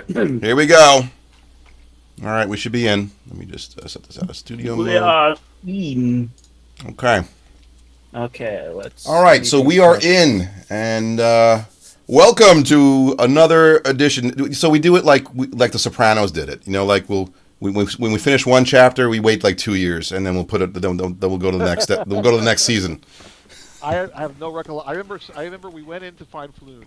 Here we go. All right, we should be in. Let me just set this out of studio mode. We are in. Okay. Okay, let's. All right, so we are in, and welcome to another edition. So we do it like The Sopranos did it. You know, like when we finish one chapter, we wait like 2 years, and then we'll put it. Then we'll go to the next step. We'll go to the next season. I have no recollection. I remember we went in to find Floon.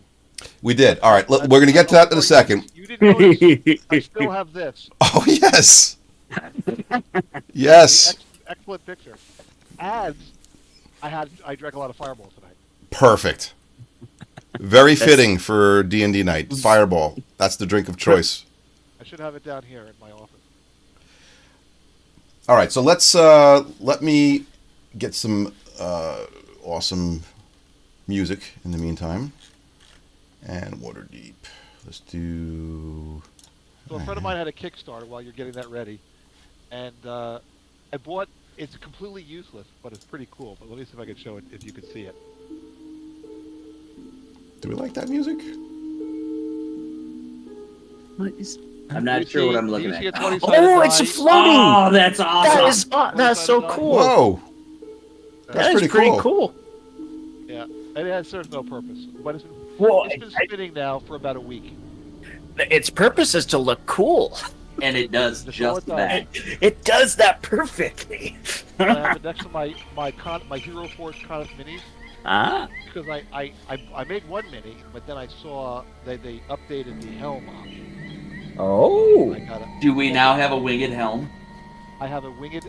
We did. All right, we're going to get to that in a second. You didn't notice. I still have this. Oh yes, yes. Excellent picture. And I drank a lot of Fireball tonight. Perfect. Very fitting for D&D night. Fireball. That's the drink of choice. I should have it down here in my office. All right, so let me get some awesome music in the meantime. And Waterdeep. Let's do. So a friend of mine had a Kickstarter while you're getting that ready, and I bought. It's completely useless, but it's pretty cool. But let me see if I can show it if you can see it. Do we like that music? What is? I'm not sure what I'm looking at. Oh, it's floating! Oh, that's awesome! That's so cool. Whoa, That is pretty cool. Yeah, and it serves no purpose, but it's been spinning now for about a week. Its purpose is to look cool. And it does just that. It does that perfectly. I have it next to my Hero Forge Conif minis. Ah. Because I made one mini, but then I saw they updated the helm option. Oh. Do we now have a winged helm? I have a winged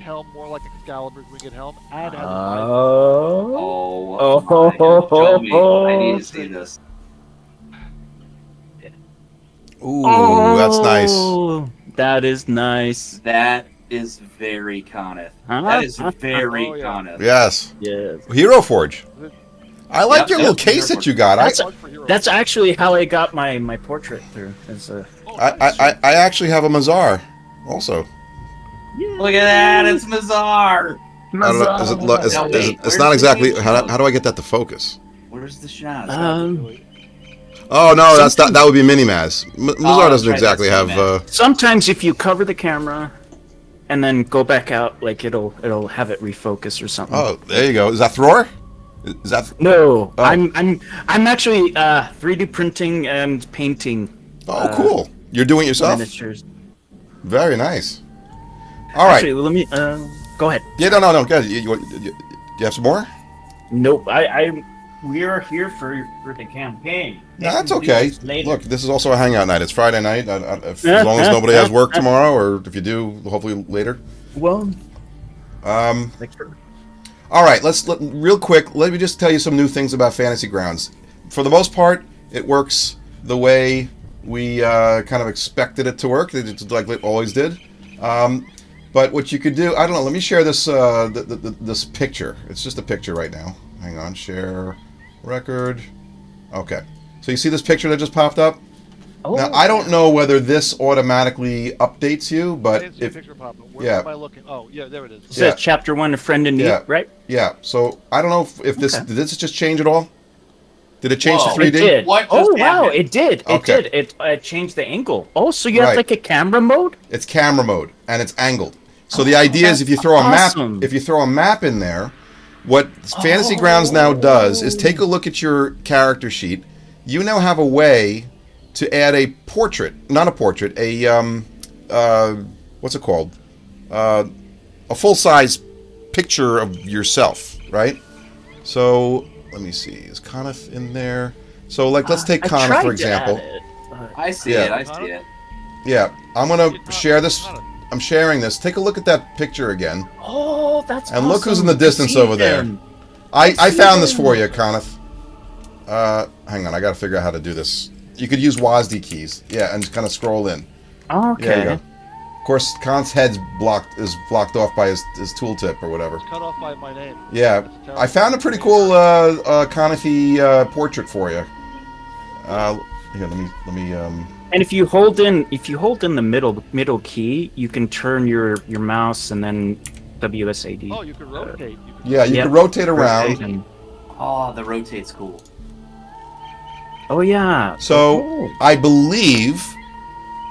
helm, more like Excalibur's winged helm, and it has a Show me. I need to see this. Ooh, that's nice. That is nice. That is very Conith. That is very Conith. Yes. Yes. Hero Forge. I like your little case that you got. That's actually how I got my portrait through. I actually have a Mazar also. Yeah. Look at that, it's Mazar. I don't know, it's not exactly. How do I get that to focus? Where's the shot? Oh no, that would be Minimaz. Mazar doesn't exactly have. Sometimes if you cover the camera, and then go back out, like it'll have it refocus or something. Oh, there you go. Is that Thror? Is that? No, oh. I'm actually 3D printing and painting. Oh, cool! You're doing it yourself. Miniatures. Very nice. All right. Actually, let me go ahead. Yeah, no. Go ahead. You have some more? Nope. We are here for the campaign. No, that's okay. Look, this is also a hangout night. It's Friday night. As long as nobody has work tomorrow, or if you do, hopefully later. Well. All right. Real quick. Let me just tell you some new things about Fantasy Grounds. For the most part, it works the way we kind of expected it to work. It's like it always did. But what you could do, I don't know. Let me share this this picture. It's just a picture right now. Hang on. Share record. Okay. So you see this picture that just popped up? Oh, now I don't know whether this automatically updates you, but I didn't see a picture pop up. Where am I looking? Oh, yeah, there it is. It says Chapter 1, A Friend in Need, right? Yeah. So I don't know if this did this just change at all? Did it change to 3D? It did. Wow, it did. Okay. It changed the angle. Oh, so you have like a camera mode? It's camera mode and it's angled. So the idea is if you throw a map in there, what Fantasy Grounds now does is take a look at your character sheet. You now have a way to add a portrait, not a portrait, what's it called? A full-size picture of yourself, right? So let me see, is Conif in there? So like, let's take Conif for example. I see it. Yeah, I'm gonna share this. I'm sharing this. Take a look at that picture again. Oh, that's awesome. And look who's in the distance over there. I found this for you, Conif. Hang on, I gotta figure out how to do this. You could use WASD keys. Yeah, and just kind of scroll in. Okay. There you go. Of course, Conif's head's blocked off by his tooltip or whatever. It's cut off by my name. Yeah. I found a pretty cool Conify portrait for you. Here, let me And if you hold in the middle key, you can turn your mouse and then WSAD. Oh, you can rotate. You can rotate around. Oh, the rotate's cool. Oh yeah. So I believe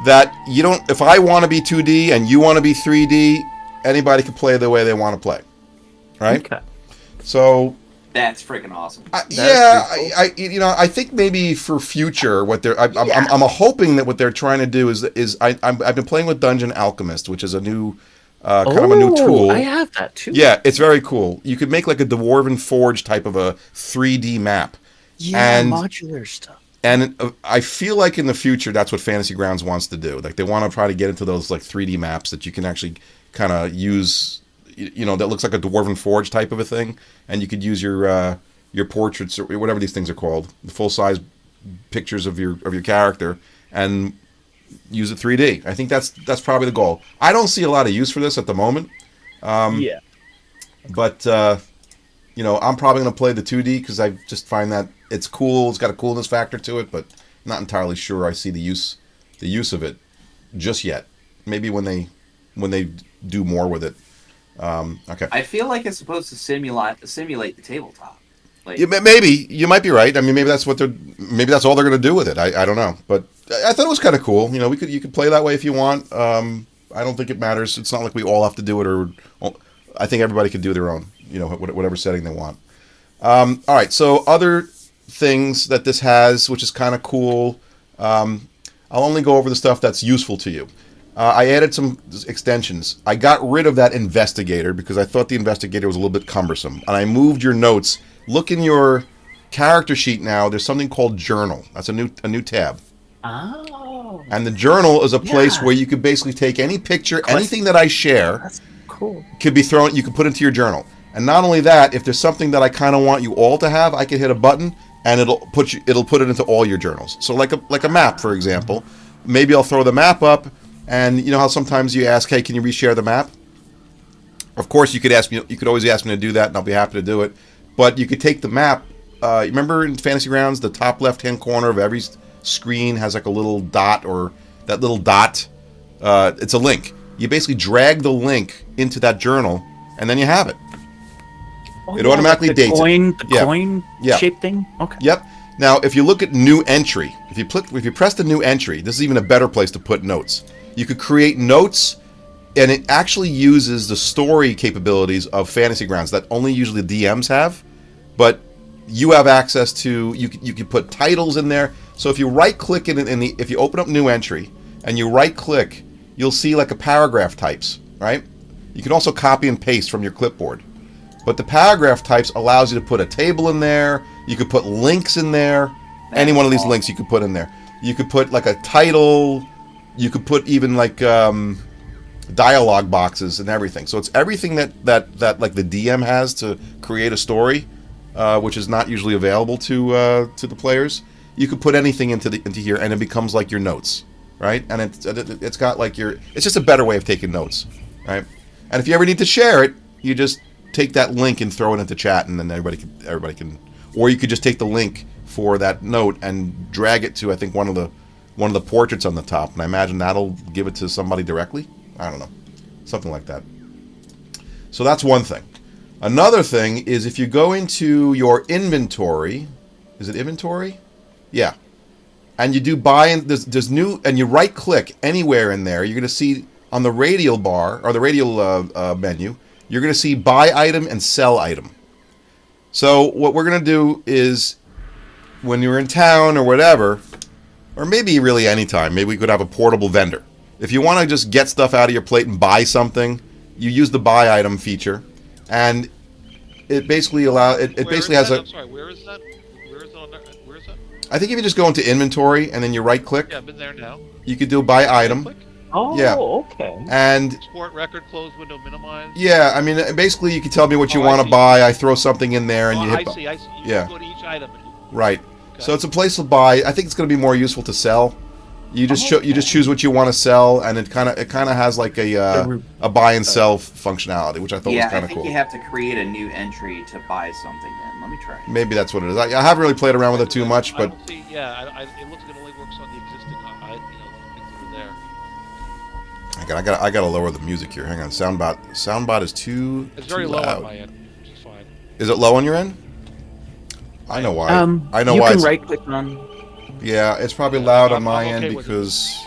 that you don't. If I want to be 2D and you want to be 3D, anybody can play the way they want to play, right? Okay. So That's freaking awesome. I think maybe for future, what they're, I'm hoping that what they're trying to do is I've been playing with Dungeon Alchemist, which is a new, kind of a new tool. I have that too. Yeah, it's very cool. You could make like a Dwarven Forge type of a 3D map. Yeah, and, modular stuff. And I feel like in the future, that's what Fantasy Grounds wants to do. Like they want to try to get into those like 3D maps that you can actually kind of use. That looks like a Dwarven Forge type of a thing, and you could use your portraits or whatever these things are called, the full size pictures of your character, and use it 3D. I think that's probably the goal. I don't see a lot of use for this at the moment. Yeah. But I'm probably going to play the 2D because I just find that it's cool. It's got a coolness factor to it, but I'm not entirely sure I see the use of it just yet. Maybe when they do more with it. Okay. I feel like it's supposed to simulate the tabletop. Like, yeah, maybe you might be right. I mean, maybe that's all they're going to do with it. I don't know, but I thought it was kind of cool. You could play that way if you want. I don't think it matters. It's not like we all have to do it, or I think everybody can do their own. Whatever setting they want. All right. So other things that this has, which is kind of cool. I'll only go over the stuff that's useful to you. I added some extensions. I got rid of that investigator because I thought the investigator was a little bit cumbersome. And I moved your notes. Look in your character sheet now. There's something called journal. That's a new tab. Oh. And the journal is a place where you could basically take any picture, anything that I share. That's cool. Could be thrown. You can put into your journal. And not only that, if there's something that I kind of want you all to have, I can hit a button and it'll put it into all your journals. So like a map, for example. Maybe I'll throw the map up. And you know how sometimes you ask, hey, can you reshare the map? Of course, you could always ask me to do that, and I'll be happy to do it. But you could take the map. Remember in Fantasy Grounds, the top left-hand corner of every screen has like a little dot, or that little dot, it's a link. You basically drag the link into that journel, and then you have it. It automatically dates it. The coin shape thing? Okay. Yep. Now, if you look at new entry, if you press the new entry, this is even a better place to put notes. You could create notes, and it actually uses the story capabilities of Fantasy Grounds that only usually DMs have, but you have access to. You can put titles in there. So if you right-click if you open up new entry and you right-click, you'll see like a paragraph types, right? You can also copy and paste from your clipboard, but the paragraph types allows you to put a table in there. You could put links in there. Any one of these links you could put in there. You could put like a title. You could put even like dialogue boxes and everything. So it's everything that like the DM has to create a story, which is not usually available to the players. You could put anything into here, and it becomes like your notes, right? And it's got like it's just a better way of taking notes, right? And if you ever need to share it, you just take that link and throw it into chat, and then everybody can, or you could just take the link for that note and drag it to, I think, one of the portraits on the top, and I imagine that'll give it to somebody directly. I don't know, something like that. So that's one thing. Another thing is if you go into your inventory, is it inventory? Yeah, and you do buy, and there's new, and you right click anywhere in there, you're going to see on the radial bar or the radial menu, you're going to see buy item and sell item. So what we're going to do is, when you're in town or whatever, or maybe really anytime, maybe we could have a portable vendor. If you want to just get stuff out of your plate and buy something, you use the buy item feature, and it basically has a. I'm sorry, where is that? Where is that? I think if you just go into inventory and then you right click. Yeah, I've been there now. You could do buy item. Oh, yeah. Okay. And export record, close window, minimize. Yeah, I mean, basically you can tell me what you want to buy. I throw something in there, and you hit. I see. You yeah. go to each item. Right. Okay. So it's a place to buy. I think it's going to be more useful to sell. You just you just choose what you want to sell, and it kind of has like a buy and sell functionality, which I thought was kind of cool. Yeah, I think you have to create a new entry to buy something in. Let me try. Maybe that's what it is. I haven't really played around with it too much, but it looks like it only works on the existing, things that are there. I gotta lower the music here. Hang on, soundbot is too. It's very loud. low on my end, which is fine. Is it low on your end? I know why. I know you why. You can right click on. Yeah, it's probably Yeah, loud on I'm my okay end with it. because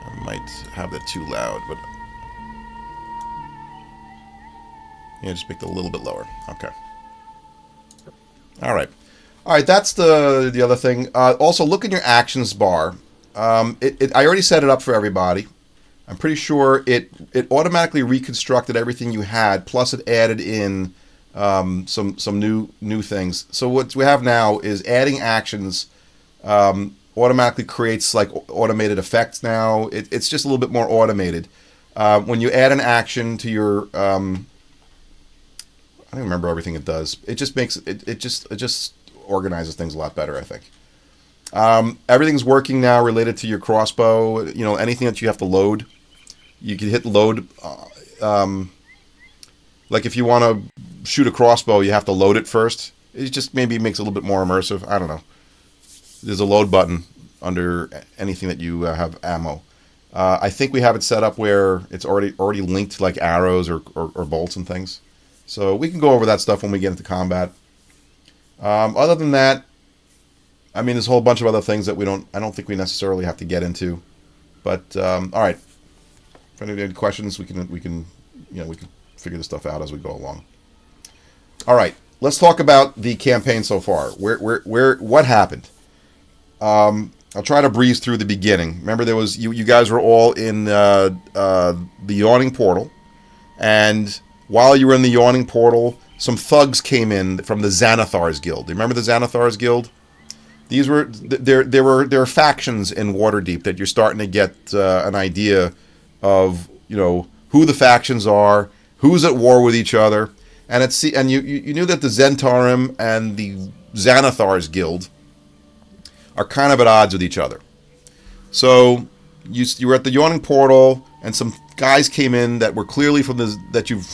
I might have that too loud, but yeah, just make it a little bit lower. Okay. All right. That's the other thing. Also, look in your actions bar. I already set it up for everybody. I'm pretty sure it automatically reconstructed everything you had, plus it added in some new things. So what we have now is adding actions. Automatically creates like automated effects now. It's just a little bit more automated. When you add an action to your, I don't remember everything it does. It just makes it just organizes things a lot better, I think. Everything's working now related to your crossbow. You know, anything that you have to load, you can hit load. Like if you want to shoot a crossbow, you have to load it first. It just maybe makes it a little bit more immersive. I don't know. There's a load button under anything that you have ammo. I think we have it set up where it's already linked to like arrows or bolts and things. So we can go over that stuff when we get into combat. Other than that, I mean, there's a whole bunch of other things that I don't think we necessarily have to get into. But all right, if anybody had questions, we can figure this stuff out as we go along. All right, let's talk about the campaign so far. What happened? I'll try to breeze through the beginning. Remember, there was you guys were all in the yawning portal, and while you were in the yawning portal, some thugs came in from the Xanathar's Guild. Do you remember the Xanathar's Guild? These were there were factions in Waterdeep that you're starting to get an idea of, you know, who the factions are, who's at war with each other, and you knew that the Zentarim and the Xanathar's Guild are kind of at odds with each other. So you were at the yawning portal, and some guys came in that were clearly from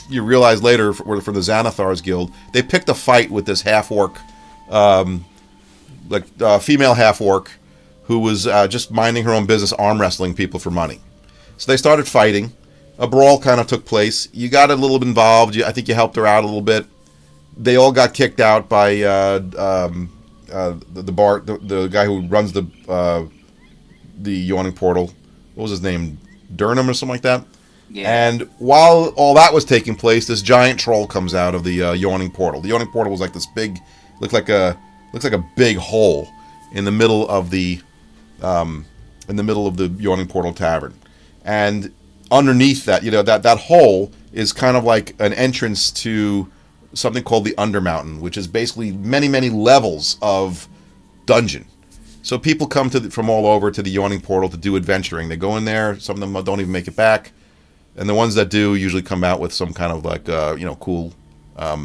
you realize later were from the Xanathar's Guild. They picked a fight with this half orc, female half orc, who was just minding her own business, arm wrestling people for money. So they started fighting. A brawl kind of took place. You got a little bit involved. I think you helped her out a little bit. They all got kicked out by the guy who runs the yawning portal. What was his name? Durham or something like that. Yeah. And while all that was taking place, this giant troll comes out of the yawning portal. The yawning portal was like this big, looks like a big hole in the middle of the yawning portal tavern. And underneath that, that hole is kind of like an entrance to something called the Undermountain, which is basically many, many levels of dungeon. So people come from all over to the yawning portal to do adventuring. They go in there. Some of them don't even make it back, and the ones that do usually come out with some kind of like cool, a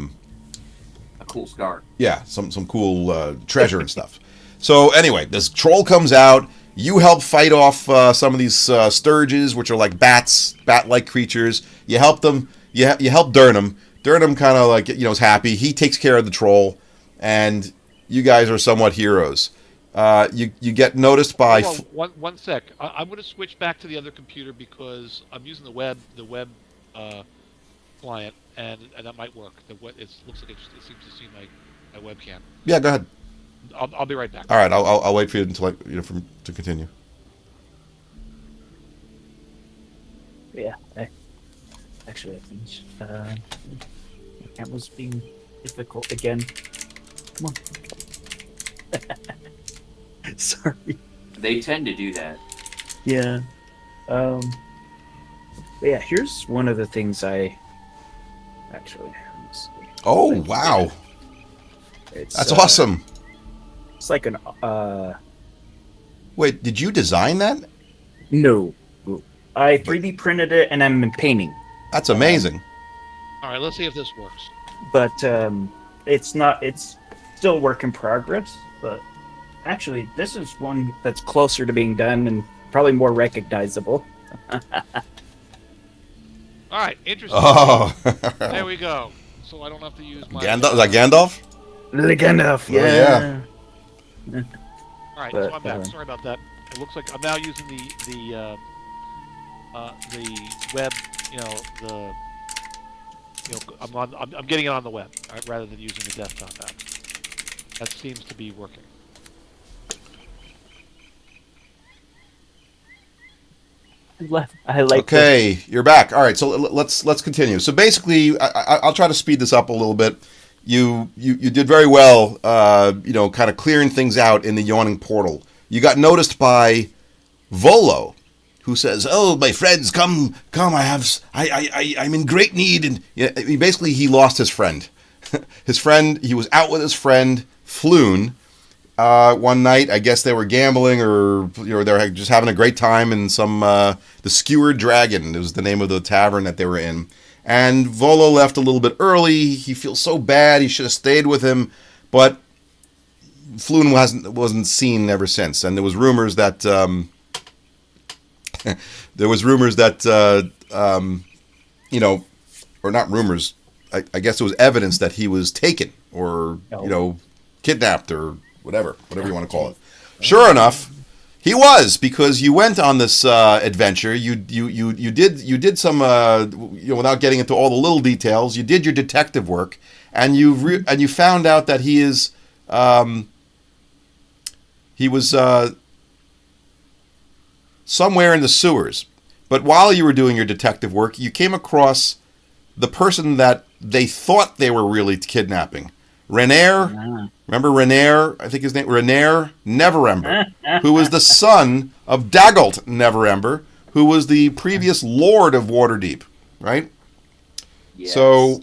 cool scar. Yeah, some cool treasure and stuff. So anyway, this troll comes out. You help fight off some of these sturges, which are like bat-like creatures. You help them. You help Durham. Durham kind of like is happy. He takes care of the troll, and you guys are somewhat heroes. You get noticed by. One sec. I'm going to switch back to the other computer because I'm using the web client, and that might work. It looks like it seems to see my webcam. Yeah, go ahead. I'll be right back. All right, I'll wait for you until to continue. Yeah. Actually, I think the camera's being difficult again. Come on. Sorry. They tend to do that. Yeah. Yeah, here's one of the things I actually. Oh, wow. That's awesome. It's like an Wait, did you design that? No. I 3D printed it and I'm painting. That's amazing. All right, let's see if this works. But it's still work in progress, but actually this is one that's closer to being done and probably more recognizable. All right, interesting. Oh. There we go. So I don't have to use my Gandalf? Is that Gandalf? The Gandalf, yeah. Oh, yeah. All right, But, so I'm back. Sorry about that. It looks like I'm now using the web. I'm getting it on the web rather than using the desktop app. That seems to be working. I like. Okay, you're back. All right, so let's continue. So basically, I'll try to speed this up a little bit. You did very well. Kind of clearing things out in the yawning portal. You got noticed by Volo, who says, "Oh, my friends, come! I'm in great need." And basically, he lost his friend. His friend, he was out with his friend Floon one night. I guess they were gambling, or they were just having a great time in some the Skewered Dragon. It was the name of the tavern that they were in. And Volo left a little bit early. He feels so bad. He should have stayed with him, but Floon wasn't seen ever since. And there was rumors that or not rumors. I guess it was evidence that he was taken or kidnapped or whatever you want to call it. Sure enough, he was, because you went on this adventure. You did some without getting into all the little details. You did your detective work, and you found out that he was somewhere in the sewers. But while you were doing your detective work, you came across the person that they thought they were really kidnapping. Renair, remember Renair? I think his name, Renair Neverember, who was the son of Dagult Neverember, who was the previous Lord of Waterdeep, right? Yes. So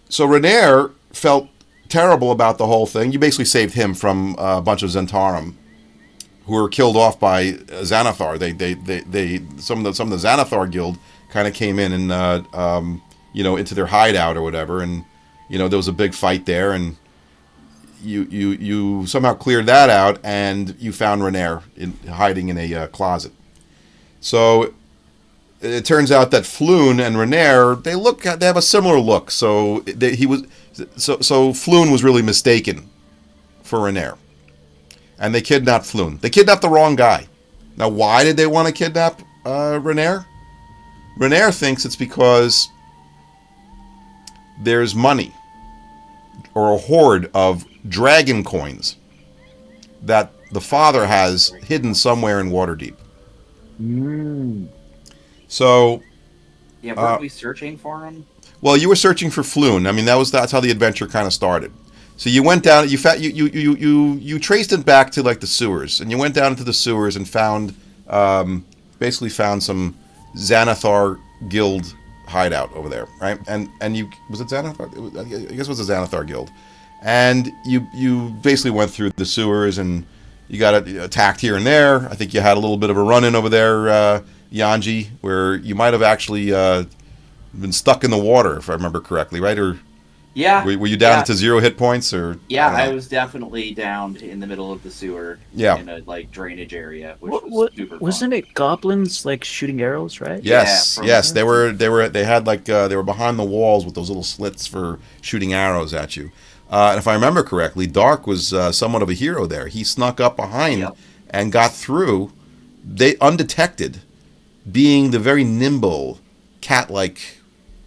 Renair felt terrible about the whole thing. You basically saved him from a bunch of Zentarum who were killed off by Xanathar. Some of the Xanathar guild kind of came in and into their hideout or whatever, and there was a big fight there, and you somehow cleared that out, and you found Renair hiding in a closet. So it turns out that Floon and Renair, they have a similar look. So Floon was really mistaken for Renair, and they kidnapped Floon. They kidnapped the wrong guy. Now, why did they want to kidnap Renair? Renair thinks it's because there's money or a hoard of dragon coins that the father has hidden somewhere in Waterdeep. So, yeah, weren't we searching for him? Well, you were searching for Floon. I mean, that's how the adventure kind of started. So you went down. You traced it back to like the sewers, and you went down into the sewers and found some Xanathar guild hideout over there, right? And was it Xanathar? I guess it was the Xanathar guild. And you basically went through the sewers, and you got attacked here and there. I think you had a little bit of a run-in over there, Yanji, where you might have actually been stuck in the water, if I remember correctly, right? Or yeah, were you down to 0 hit points, or yeah, I was definitely down in the middle of the sewer. Yeah, in a drainage area, which was super fun. Wasn't it goblins shooting arrows, right? Yes, they were they were behind the walls with those little slits for shooting arrows at you. And if I remember correctly, Dark was somewhat of a hero there. He snuck up behind and got through, undetected, being the very nimble, cat-like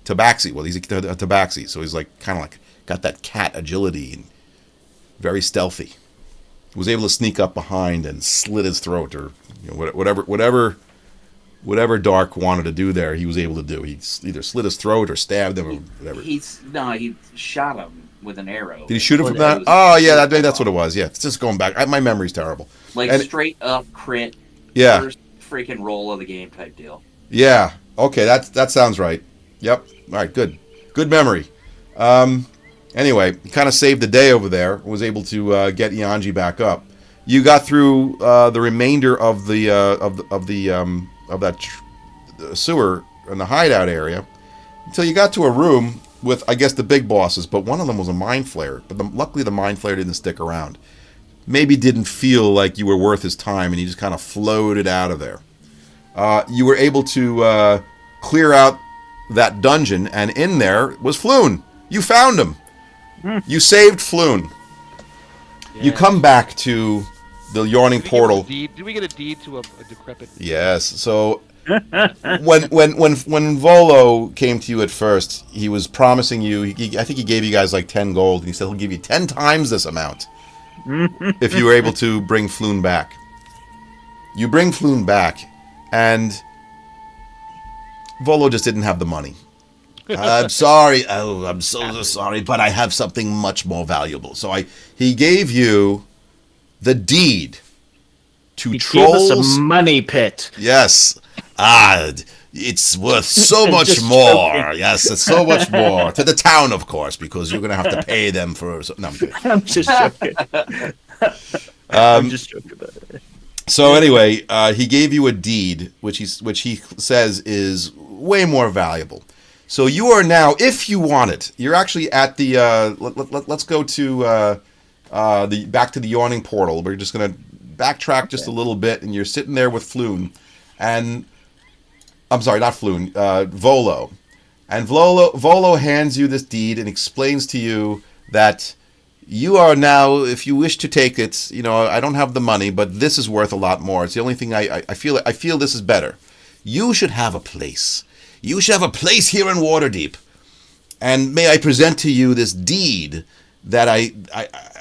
Tabaxi. Well, he's a Tabaxi, so he's got that cat agility and very stealthy. Was able to sneak up behind and slit his throat, or whatever Dark wanted to do there, he was able to do. He either slit his throat or stabbed him or whatever. He shot him with an arrow. Did he shoot him from that? Oh yeah, that's what it was. Yeah, it's just going back. My memory's terrible. Straight up crit. Yeah. First freaking roll of the game type deal. Yeah. Okay, that sounds right. Yep. All right. Good memory. Anyway, kind of saved the day over there. Was able to get Ianji back up. You got through the remainder of the sewer in the hideout area until you got to a room with, I guess, the big bosses. But one of them was a mind flayer. But luckily, the mind flayer didn't stick around. Maybe didn't feel like you were worth his time, and he just kind of floated out of there. You were able to clear out that dungeon, and in there was Floon. You found him. You saved Floon. Yeah. You come back to the yawning portal. Did we get a deed to a decrepit? Yes. So when Volo came to you at first, he was promising you. I think he gave you guys 10 gold, and he said he'll give you 10 times this amount if you were able to bring Floon back. You bring Floon back, and Volo just didn't have the money. I'm sorry. Oh, I'm so sorry, but I have something much more valuable. So he gave you the deed to Trolls. Gave us a money pit. Yes. It's worth so much more. Joking. Yes, it's so much more. To the town, of course, because you're going to have to pay them for... No, I'm kidding. I'm just joking. I'm just joking about it. So anyway, he gave you a deed, which he says is way more valuable. So you are now, if you want it, you're actually at the... let's go to back to the Yawning Portal. We're just going to backtrack just a little bit, and you're sitting there with Floon, and... I'm sorry, not Floon, Volo. And Volo hands you this deed and explains to you that you are now, if you wish to take it, I don't have the money, but this is worth a lot more. It's the only thing I feel this is better. You should have a place. You should have a place here in Waterdeep. And may I present to you this deed that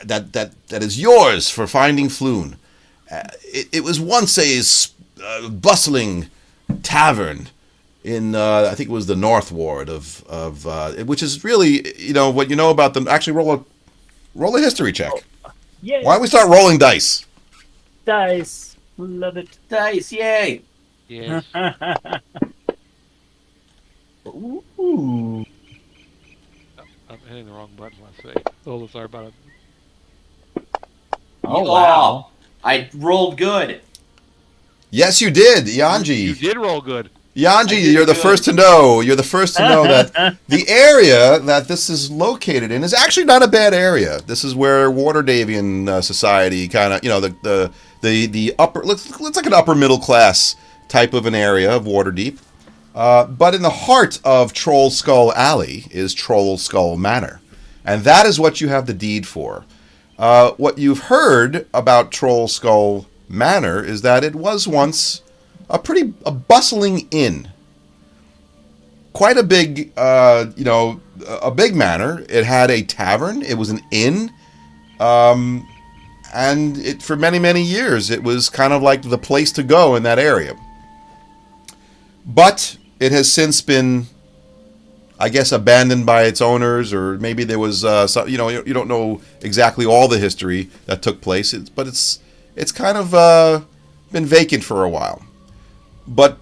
that is yours for finding Floon. It was once a bustling tavern in I think it was the North Ward of which is really what you know about them. Actually, roll a history check. Yeah. Why don't we start rolling dice? Dice, love it. Dice, yay! Yes. Ooh. I'm hitting the wrong button. Let's see. Oh, sorry about it. Oh wow! I rolled good. Yes, you did, Yanji. You did roll good. Yanji, you're the first to know. You're the first to know that the area that this is located in is actually not a bad area. This is where Waterdevian society kind of, the upper, looks like an upper middle class type of an area of Waterdeep. But in the heart of Troll Skull Alley is Troll Skull Manor, and that is what you have the deed for. What you've heard about Troll Skull Manor is that it was once a bustling inn. Quite a big, a big manor. It had a tavern. It was an inn. And for many, many years, it was kind of like the place to go in that area. But it has since been, I guess, abandoned by its owners, or maybe there was, you don't know exactly all the history that took place, but it's kind of been vacant for a while. But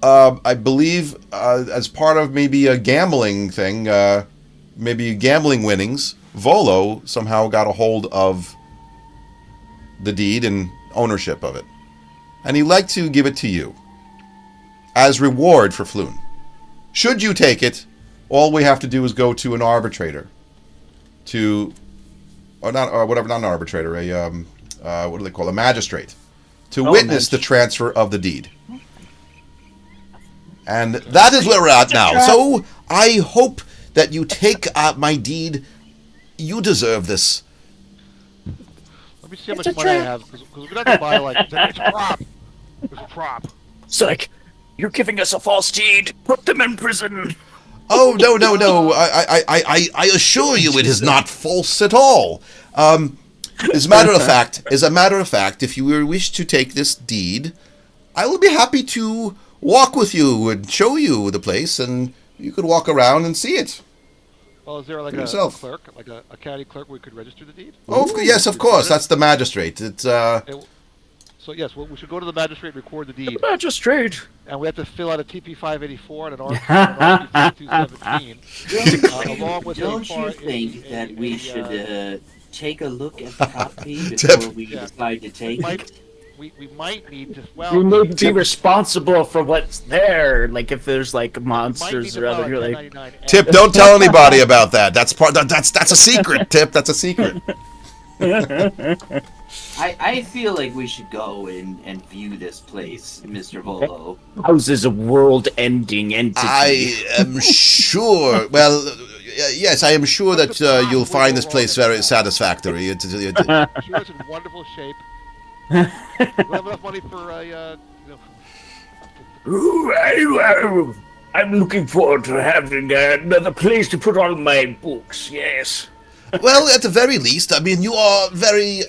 I believe as part of maybe a gambling thing, maybe gambling winnings, Volo somehow got a hold of the deed and ownership of it. And he'd like to give it to you as reward for Floon. Should you take it, all we have to do is go to an arbitrator. Not an arbitrator, what do they call it? A magistrate. To witness the transfer of the deed. And that is where we're at now. So I hope that you take my deed. You deserve this. Let me see how much money I have, because we're not going to buy, it's a prop. It's a prop. It's like, you're giving us a false deed. Put them in prison. Oh, no. I assure you it is not false at all. As a matter of fact, if you wish to take this deed, I will be happy to walk with you and show you the place, and you could walk around and see it. Well, is there a clerk, like a county clerk we could register the deed? Oh, yes, of course. That's the magistrate. So, yes, we should go to the magistrate and record the deed. The magistrate. And we have to fill out a TP-584 and an RP-217. Along with Don't you think that we should take a look at the copy before we decide to take it? We might need to. We need to be responsible for what's there. Like if there's monsters or other. You're like, Tip, don't tell anybody about that. That's a secret. Tip, that's a secret. I feel like we should go and view this place, Mr. Volo. House is a world-ending entity. I am sure. Well, yes, I am sure that you'll find this place very satisfactory. Sure, it's in wonderful shape. We have enough money for I'm looking forward to having another place to put all my books. Yes. Well, at the very least, I mean, you are very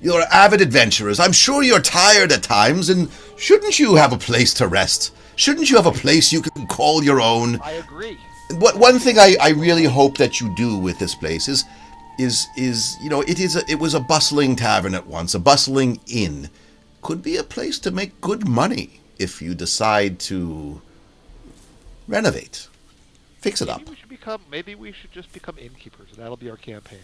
You're avid adventurers. I'm sure you're tired at times, and shouldn't you have a place to rest? Shouldn't you have a place you can call your own? I agree. One thing I really hope that you do with this place is it was a bustling tavern at once, a bustling inn. Could be a place to make good money if you decide to renovate, fix it up. Maybe we should just become innkeepers, and that'll be our campaign.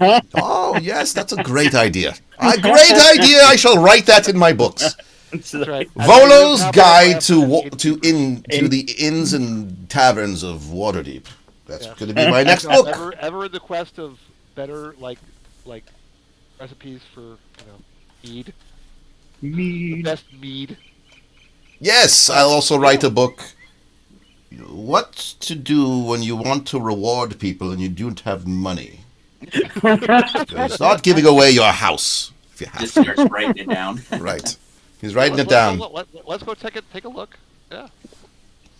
Oh yes, that's a great idea. A great idea. I shall write that in my books. That's right. Volo's Guide to the Inns and Taverns of Waterdeep. That's going to be my next book. Ever in the quest of better like recipes for mead. The best mead. Yes, I'll also write a book. What to do when you want to reward people and you don't have money. Start giving away your house if you have Just to. starts writing it down. Right. He's writing it down. Let's go take a look. Yeah.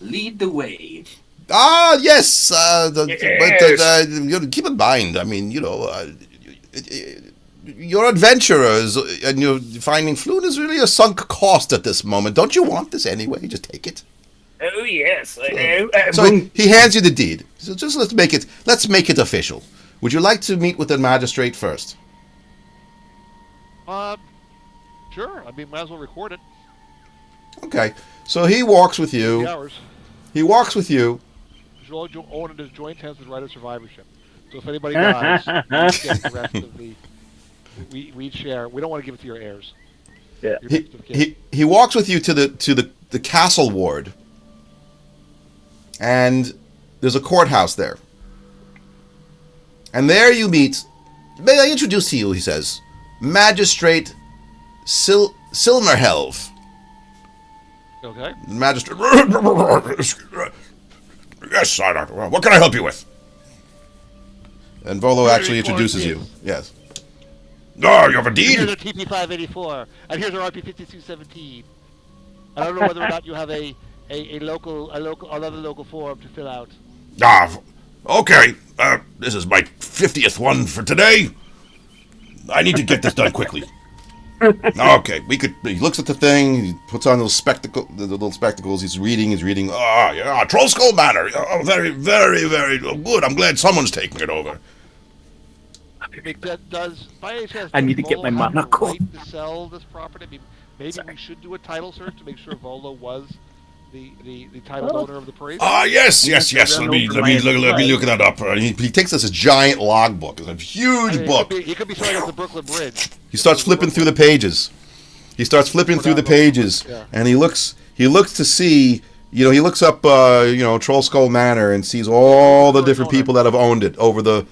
Lead the way. Ah, yes. But keep in mind, I mean, you're adventurers, and you're finding Floon is really a sunk cost at this moment. Don't you want this anyway? Just take it. Oh yes. So he hands you the deed. So just let's make it official. Would you like to meet with the magistrate first? Sure. I mean, might as well record it. Okay. So he walks with you. 3 hours. He walks with you. Owen and his joint hands with right of survivorship. So if anybody dies, we get the rest of the. We share. We don't want to give it to your heirs. Yeah. He walks with you to the castle ward. And there's a courthouse there. And there you meet, may I introduce to you, he says, Magistrate Silmerhelv. Okay. Magistrate. Yes, sir. What can I help you with? And Volo actually introduces you. Yes. Oh, you have a deed? Here's our TP584, and here's our RP5217. I don't know whether or not you have another local form to fill out. Okay. This is my 50th one for today. I need to get this done quickly. Okay, he looks at the thing, he puts on the little spectacles, he's reading. Yeah, Trollskull Manor. Oh, very, very, very good. I'm glad someone's taking it over. I need to get my monocle. To sell this property? I mean, maybe we should do a title search to make sure Volo was the title owner of the place. Yes. Let me look that up. He takes this giant log book. It's a huge book. He could be showing us the Brooklyn Bridge. He starts flipping through the pages. And he looks to see. He looks up. Trollskull Manor and sees all the different people that have owned it over the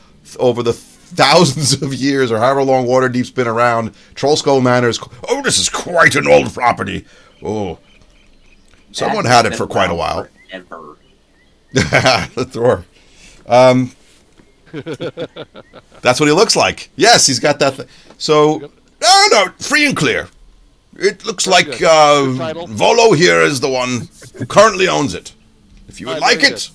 thousands of years or however long Waterdeep's been around. Trollskull Manor is. Oh, this is quite an old property. Oh. Someone had it for quite a while. Ever. The Thor. That's what he looks like. Yes, he's got that thing. So, no, free and clear. It looks like Volo here is the one who currently owns it. If you would like it,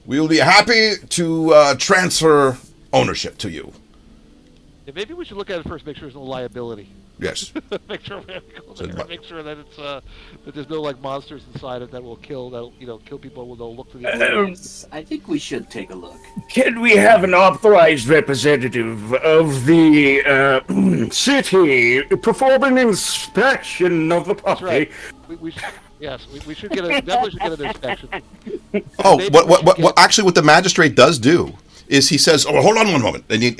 we will be happy to transfer ownership to you. Yeah, maybe we should look at it first, make sure there's no liability. Yes. make sure that it's that there's no monsters inside it that will kill people when they'll look for the. I think we should take a look. Can we have an authorized representative of the city perform an inspection of the property? That's right. We should definitely should get an inspection. Oh, what actually what the magistrate does do is he says, "Oh, hold on one moment," and he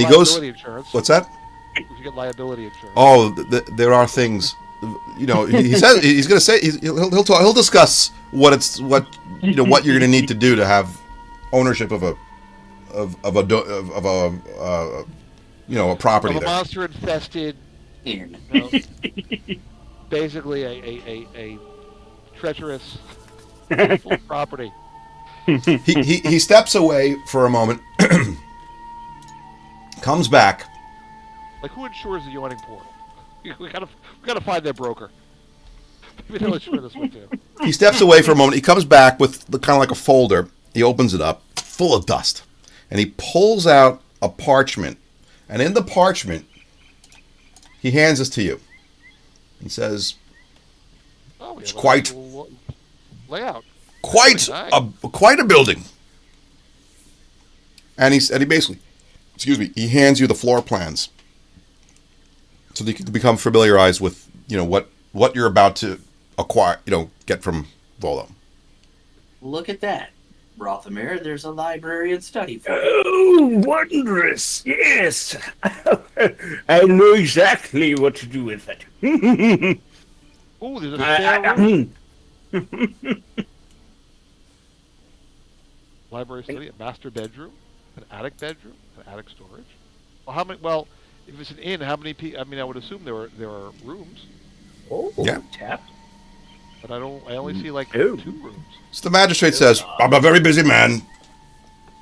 goes, insurance. "What's that?" We should get liability insurance. Oh, there are things. He says he's going to say he'll discuss what you're going to need to do to have ownership of a property of a there. monster infested Inn. Basically a treacherous property. He steps away for a moment, comes back. Like, who insures the yawning portal? We gotta find their broker. Maybe they'll insure this one too. He steps away for a moment. He comes back with kind of like a folder. He opens it up, full of dust, and he pulls out a parchment. And in the parchment He hands this to you. He says, Oh, we It's have a quite- cool layout. quite Very quite a building. And he basically, he hands you the floor plans, so that you can become familiarized with what you're about to acquire, get from Volo. Look at that. Rothamir, there's a library and study for you. Oh, wondrous! Yes, I know exactly what to do with it. Ooh, there's a spare room. Library study, a master bedroom, an attic bedroom, an attic storage. Well, how many? Well, if it's an inn, how many people? I mean, I would assume there are rooms, Oh, Yeah. tap. but I only see like Ooh. 2 rooms. So the magistrate says, I'm a very busy man.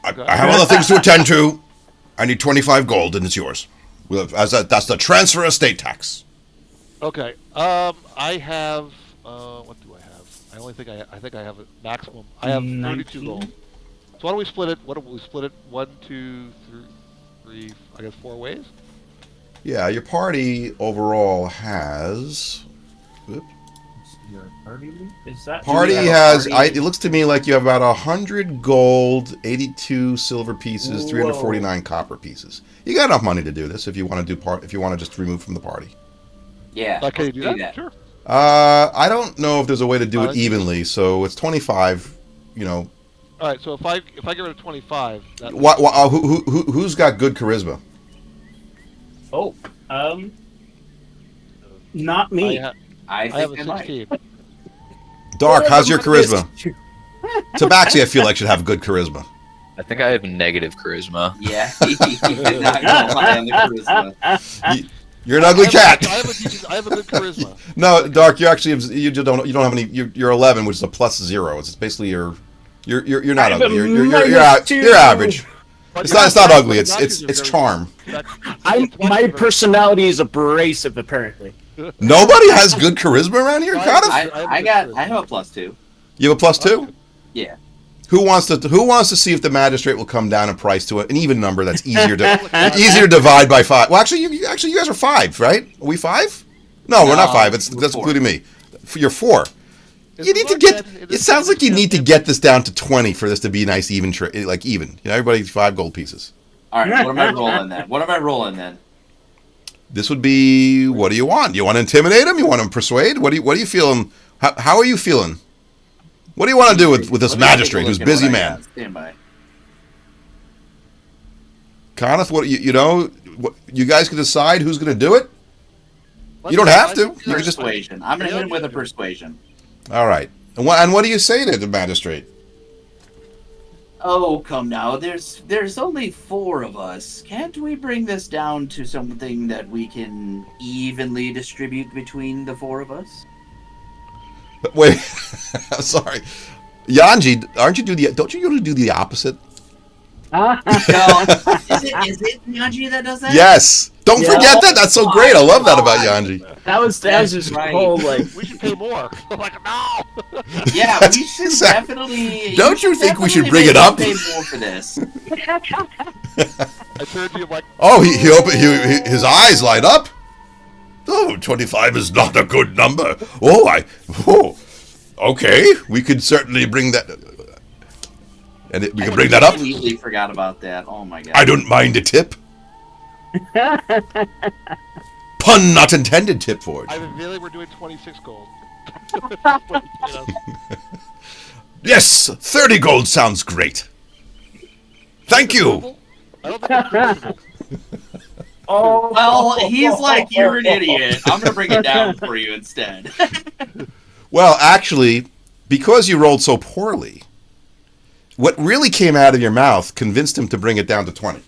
Okay. I have other things to attend to. I need 25 gold, and it's yours. That's the transfer estate tax. Okay. I have. What do I have? I only think I think I have a maximum. I have 32 19. gold. So why don't we split it? What do we split it? 1, 2, 3, I guess 4 ways. Yeah, your party overall has... Your party loot? Is that Party do you have a has... party- it looks to me like you have about 100 gold, 82 silver pieces, Whoa. 349 copper pieces. You got enough money to do this if you want to if you want to just remove from the party. Yeah. Can you let's do that? Sure. I don't know if there's a way to do it Let's- evenly, so it's 25, All right. So if I get rid of 25, that who's got good charisma? Oh, not me. I I have think a I might. 16. Dark, how's your charisma? Tabaxi, I feel like, should have good charisma. I think I have negative charisma. Yeah. He did not go high on the charisma. You're an ugly cat. I have a good charisma. No, Dark, you actually have, you don't have any. You're 11, which is a +0. It's basically you're not I have ugly. a You're average. But It's not ugly. It's charm. My personality is abrasive, apparently. Nobody has good charisma around here, kind of. I have a +2. You have a +2. Yeah. Who wants to see if the magistrate will come down in price to an even number that's easier to divide by 5? Well, actually, you guys are 5, right? Are we 5? No, we're not 5. That's we're 4. including me. You're 4. You need to get. It sounds like you need to get this down to 20 for this to be nice, even. Even. Everybody 5 gold pieces. All right. What am I rolling then? This would be. What do you want? You want to intimidate him? You want to persuade? What are you feeling? How are you feeling? What do you want to do with this magistrate who's busy man? Stand by. Coneth, what you guys can decide who's going to do it. You don't have to. You can just. Persuasion. I'm going to hit him with a persuasion. All right. And what do you say to the magistrate? Oh, come now. There's only 4 of us. Can't we bring this down to something that we can evenly distribute between the 4 of us? Wait, I'm sorry, Yanji. Don't you usually do the opposite? No. Is it Yanji that does that? Yes. Don't Yeah. forget that. That's so great. I love that about Yanji. That was just right. whole like. We should pay more. I'm like, no. Yeah, we should Exactly. definitely. Don't you think we should definitely bring it up? Pay more for this. I turned to you like, Oh, his eyes light up. Oh, 25 is not a good number. Okay. We could certainly bring that. And we can bring that up. I completely forgot about that. Oh my god. I don't mind a tip. Pun not intended, tip Forge. I have a feeling we're doing 26 gold. Yes, 30 gold sounds great. Thank you. I don't think it's reasonable. Oh. Well, he's like, you're an idiot. I'm gonna bring it down for you instead. Well, actually, because you rolled so poorly, what really came out of your mouth convinced him to bring it down to 20.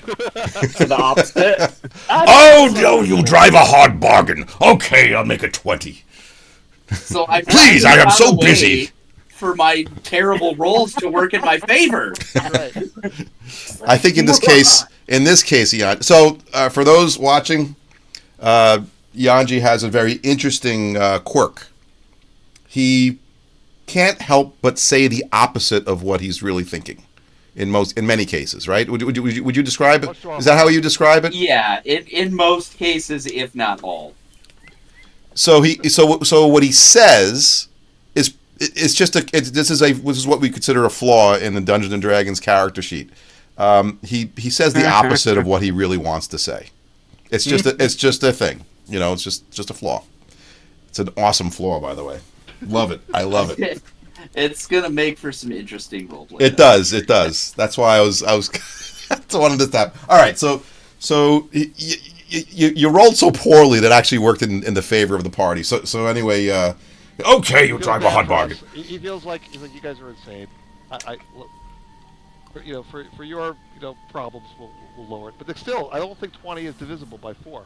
To the opposite. Oh, no, you drive a hard bargain. Okay, I'll make it 20. So I Please, I am found so a way busy. for my terrible rolls to work in my favor. Right. I think in this case, Yanji. So, for those watching, Yanji has a very interesting quirk. He can't help but say the opposite of what he's really thinking. in many cases, right? Would you describe it? Much stronger. Is that how you describe it? Yeah, in most cases, if not all. So what he says is it's just this is what we consider a flaw in the Dungeons and Dragons character sheet. He says the opposite of what he really wants to say. It's just a thing, you know. It's just a flaw. It's an awesome flaw, by the way. Love it. I love it. It's gonna make for some interesting roleplay. It does. It does. That's why I was that's one of the step. All right. So you rolled so poorly that actually worked in the favor of the party. So anyway, okay, you drive a hot bargain. He feels like he's like, you guys are insane. I look, for your problems, we'll lower it. But still, I don't think 20 is divisible by 4.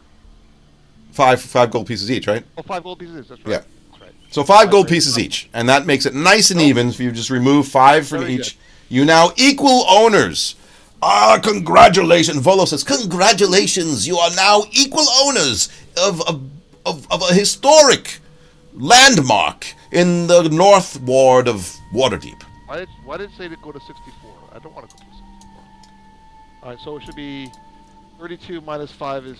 Five gold pieces each, right? Oh, 5 gold pieces. That's right. Yeah. That's right. So 5 gold pieces each, and that makes it nice and even. If you just remove 5 from Very each, you now equal owners. Congratulations! Volo says, "Congratulations! You are now equal owners of a historic landmark in the North Ward of Waterdeep." Why did it say to go to 64? I don't want to go to 64. All right, so it should be 32 minus 5 is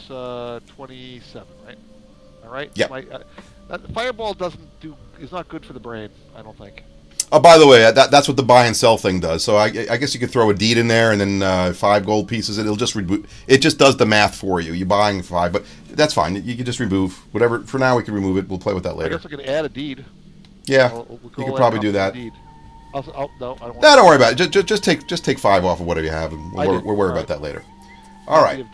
27, right? All right. Yeah. Fireball is not good for the brain. I don't think. Oh, by the way, that's what the buy and sell thing does. So I guess you could throw a deed in there and then 5 gold pieces. It'll just it just does the math for you. You're buying 5, but that's fine. You can just remove whatever. For now, we can remove it. We'll play with that I later. guess I can add a deed. Yeah, We'll you could probably do that. Deed. No, I don't want. No, don't worry about it. Just take 5 off of whatever you have, and we'll worry about that later. All right.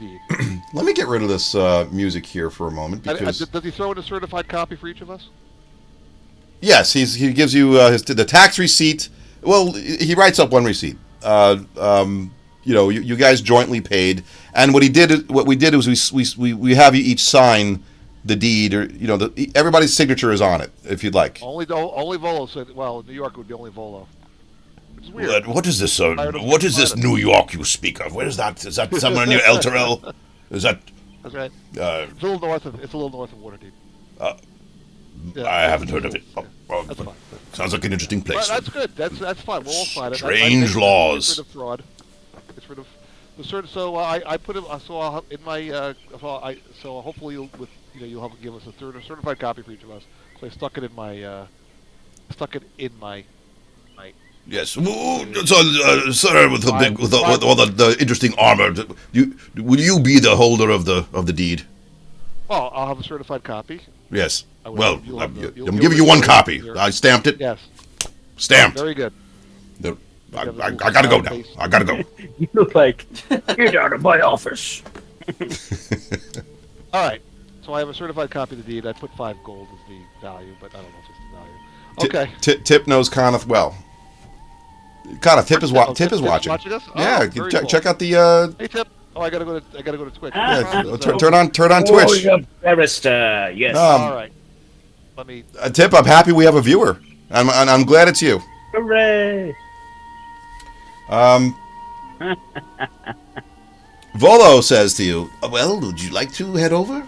Let me get rid of this music here for a moment because Does he throw in a certified copy for each of us? yes, he gives you the tax receipt. Well, he writes up one receipt. You guys jointly paid, and what we did was we have you each sign the deed, or everybody's signature is on it if you'd like. Only Volo said. Well, in New York it would be only Volo. Which is weird. What is this? What is this New York you speak of? Where is that? Is that somewhere near El Terrell? Is that? That's right. It's a little north of Waterdeep. I haven't heard of it. That's fine. Sounds like an interesting place. That's good. That's fine. We'll all sign it. Strange laws. Get rid of fraud. Get rid of the certain. So I put it. So I'll in my. So hopefully you'll have to give us a certified copy for each of us. So I stuck it in my. Yes. So, sir, with all the interesting armor, will you be the holder of the deed? Well, I'll have a certified copy. Yes. will. Well, You'll I'm have the- giving you one copy. I stamped it. Yes. Stamped. Very good. I gotta go now. I gotta go. You look like, get out of my office. All right. So I have a certified copy of the deed. I put 5 gold as the value, but I don't know if it's the value. Okay. Tip knows Coneth well. Coneth, Tip is watching. Watching us? Yeah, Oh, very cool. check out the. Hey Tip. Oh, I gotta go to Twitch. Yeah, turn on Twitch. Oh, barrister, yes. All right. Let me. Tip, I'm happy we have a viewer. I'm glad it's you. Hooray! Volo says to you, well, would you like to head over?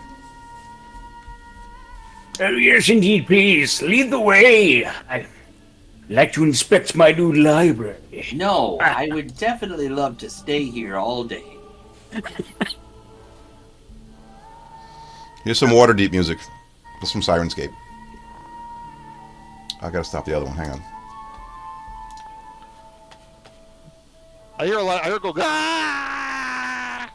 Oh, yes, indeed, please. Lead the way. I'd like to inspect my new library. No, I would definitely love to stay here all day. Here's some Waterdeep music. This is from Sirenscape. I gotta stop the other one. Hang on. I hear a lot. I hear it go. Ah!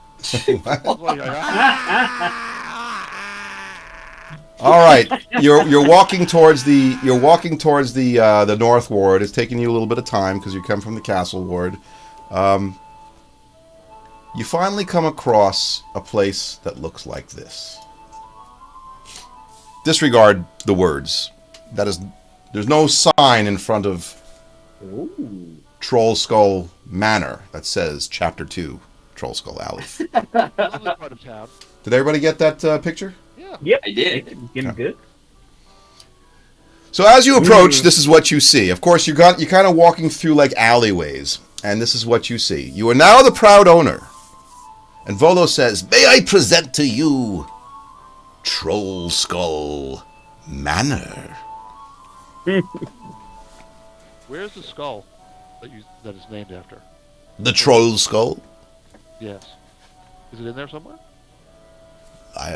All right, you're walking towards the North Ward. It's taking you a little bit of time because you come from the Castle Ward. You finally come across a place that looks like this. Disregard the words. There's no sign in front of Troll Skull Manor that says Chapter 2, Troll Skull Alley. Lovely part of town. Did everybody get that picture? Yeah. Yep. I did. Getting good. So as you approach, this is what you see. Of course, you're kind of walking through like alleyways, and this is what you see. You are now the proud owner. And Volo says, may I present to you Troll Skull Manor. Where's the skull that is named after? The troll skull. Yes. Is it in there somewhere? I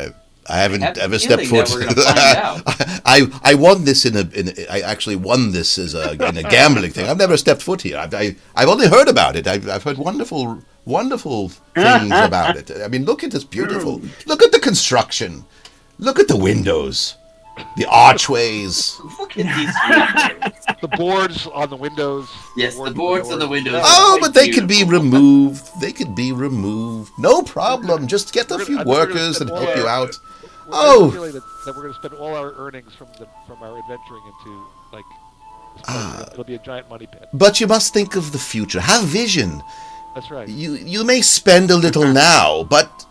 haven't I have a ever stepped feeling foot. that we're gonna find out. I won this I actually won this as in a gambling thing. I've never stepped foot here. I've only heard about it. I've heard wonderful things about it. I mean, look at this beautiful. Look at the construction. Look at the windows, the archways. Look at these windows. The boards on the windows. Yes, the boards on the windows. Oh, but they could Beautiful. be removed. They could be removed. No problem. Just get a few I think we're gonna workers spend and all help you our- out. I Oh. have a feeling that we're going to spend all our earnings from our adventuring into like. It'll be a giant money pit. But you must think of the future. Have vision. That's right. You may spend a little now, but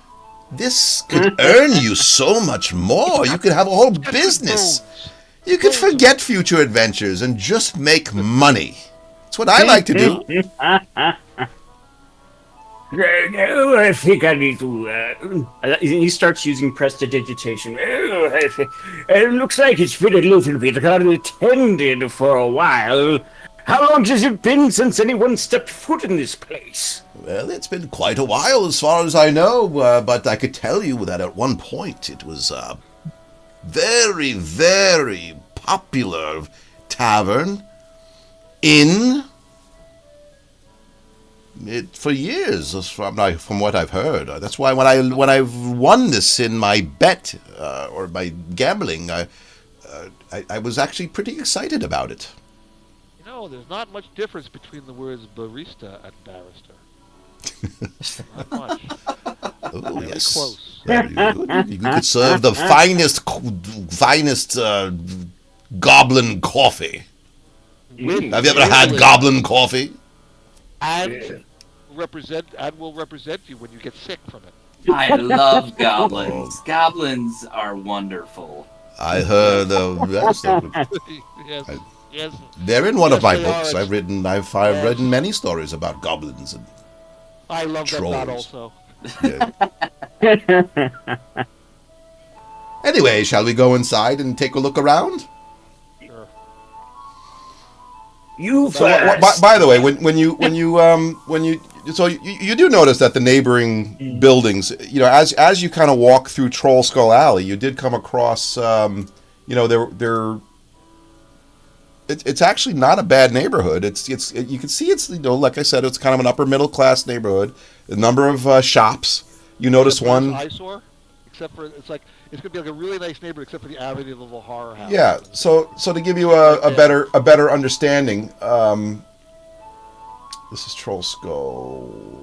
this could earn you so much more. You could have a whole business. You could forget future adventures and just make money. That's what I like to do. I think I need to. He starts using prestidigitation. It looks like it's been a little bit unattended for a while. How long has it been since anyone stepped foot in this place? Well, it's been quite a while as far as I know, but I could tell you that at one point it was a very, very popular tavern in it for years, from what I've heard. That's why when I've won this in my bet or my gambling, I was actually pretty excited about it. You know, there's not much difference between the words barista and barrister. Not much. Oh, Very yes. close. Very good. You could serve the finest goblin coffee. Have you ever had goblin coffee? And will represent you when you get sick from it. I love goblins. Goblins are wonderful. I heard yes, Yes. Yes. they're in one of Yes, my they books. are. I've written many stories about goblins. And, I love that god Trolls. also. yeah. Anyway, shall we go inside and take a look around? Sure. You By the way, when you so you do notice that the neighboring buildings, you know, as you kind of walk through Troll Skull Alley, you did come across, it's actually not a bad neighborhood. It's you can see it's, you know, like I said, it's kind of an upper middle class neighborhood. A number of shops. You notice one. Eyesore, except for it's gonna be like a really nice neighborhood, except for the Amityville little horror house. Yeah. So to give you a better understanding, this is Troll Skull.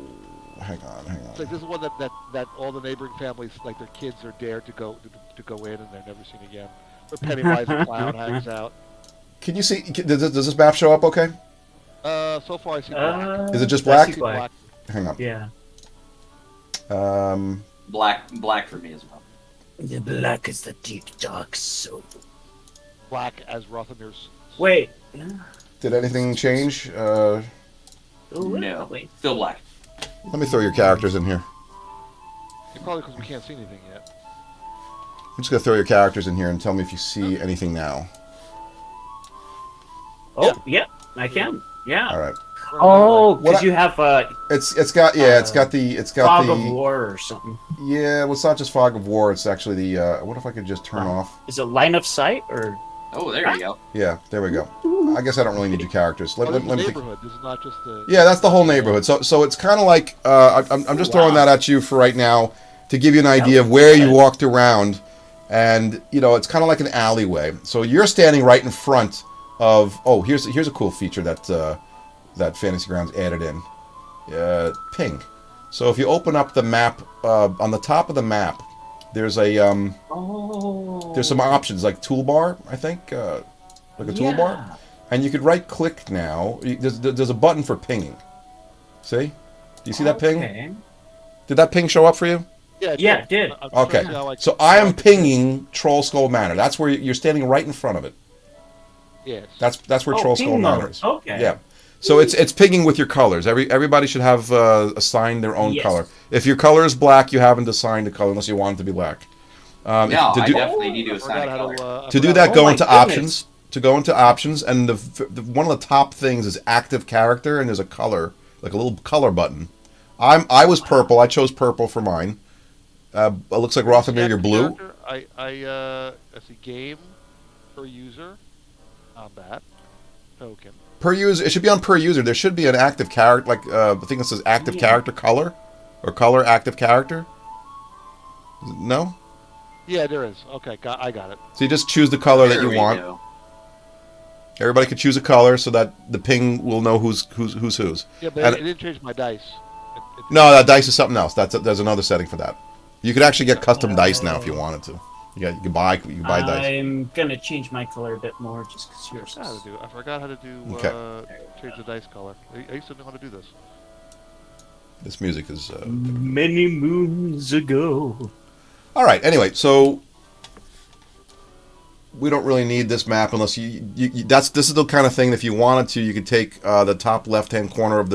Hang on. It's like this is one that all the neighboring families, like their kids, are dared to go in, and they're never seen again. Where Pennywise the clown hangs out. Can you see? Does this map show up? Okay. So far I see black. Is it just I black? see black. Hang on. Yeah. Black for me as well. The black is the deep dark soul. Black as Rothamir's. Wait. Did anything change? Oh, No, wait. still black. Let me throw your characters in here. Probably because we can't see anything yet. I'm just gonna throw your characters in here and tell me if you see anything now. Oh, yeah, I can. Yeah. All right. Oh, What because I- you have It's got fog the of war or something. yeah. Well, it's not just fog of war. It's actually the. What if I could just turn off? Is it line of sight or? Oh, there you go. Yeah, there we go. I guess I don't really need your characters. Oh, this is the Let me think. neighborhood. This is not just the. Yeah, that's the whole neighborhood. So it's kind of like I'm just throwing that at you for right now to give you an idea of where you walked around, and you know it's kind of like an alleyway. So you're standing right in front of. Oh, here's a cool feature that Fantasy Grounds added in. Ping. So if you open up the map on the top of the map, there's a there's some options like toolbar. I think like a toolbar. And you could right click now. There's a button for pinging. See? Do you see that ping? Did that ping show up for you? Yeah, it did. I'm trying to Okay. see how So I am pinging Troll Skull Manor. That's where you're standing right in front of it. Yes. That's where Oh, Troll Skull ping Manor mode. is. Okay. Yeah. So it's pinging with your colors. Everybody should have assigned their own Yes. color. If your color is black, you haven't assigned a color unless you want it to be black. No, to I do, definitely need to I assign forgot a how color. to. to do that, Oh go my into goodness. options. To go into options, and the one of the top things is active character, and there's a color like a little color button. I was purple. I chose purple for mine. It looks like Rothamir, you're blue. I see game per user, combat, token. Per user, it should be on per user. There should be an active character, like I think it says active character color, or color active character. No? Yeah, there is. Okay, I got it. So you just choose the color that There you we want. go. Everybody can choose a color so that the ping will know who's whose. Yeah, but And it didn't change my dice. no, that dice is something else. There's another setting for that. You could actually get custom dice now if you wanted to. You can buy dice. I'm gonna change my color a bit more just because yours. I forgot how to do Okay. change the dice color. I used to know how to do this. This music is. Many moons ago. All right. Anyway, so we don't really need this map unless you this is the kind of thing that if you wanted to, you could take the top left-hand corner of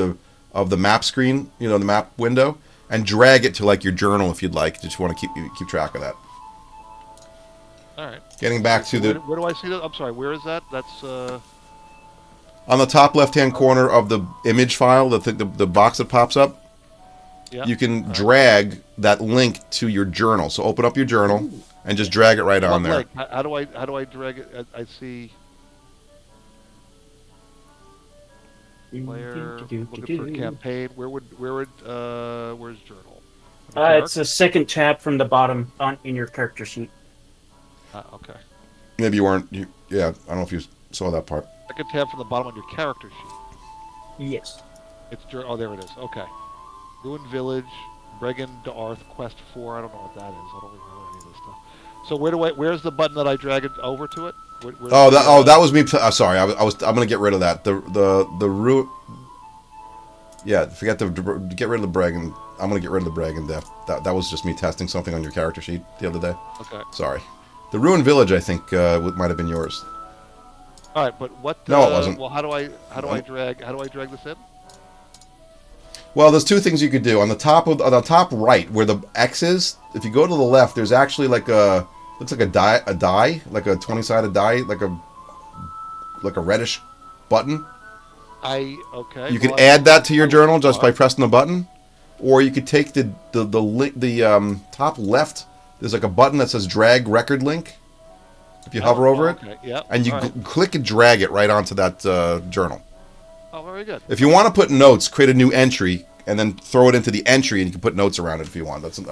the map screen, the map window, and drag it to like your journal if you'd like. Just want to keep track of that. All right. Getting back to the Where do I see that? I'm sorry. Where is that? That's on the top left-hand corner of the image file, the box that pops up. Yeah. You can drag that link to your journal. So open up your journal and just drag it right on there. Like, how do I drag it? I see player looking for campaign. Where's journal? It's a second tab from the bottom in your character sheet. Okay. Maybe you weren't. Yeah, I don't know if you saw that part. Second tab from the bottom on your character sheet. Yes. It's oh, there it is. Okay. Ruined Village, Bregan to Arth, Quest 4. I don't know what that is. I don't remember any of this stuff. So where's the button that I drag it over to it? That was me. Sorry, I'm gonna get rid of that. The root. Yeah, forget to get rid of the Bregan. I'm gonna get rid of the Bregan Death. That was just me testing something on your character sheet the other day. Okay. Sorry. The Ruined Village, I think, might have been yours. All right, but what? No, it wasn't. Well, how do I drag this in? Well, there's two things you could do. On the top right, where the X is, if you go to the left, there's actually looks like a die, like a 20-sided die, like a reddish button. Okay. You could add that to your journal just by pressing the button, or you could take the top left. There's like a button that says drag record link. If you hover over it, yeah, and you click and drag it right onto that journal. Oh, very good. If you want to put notes, create a new entry and then throw it into the entry, and you can put notes around it if you want. That's cool.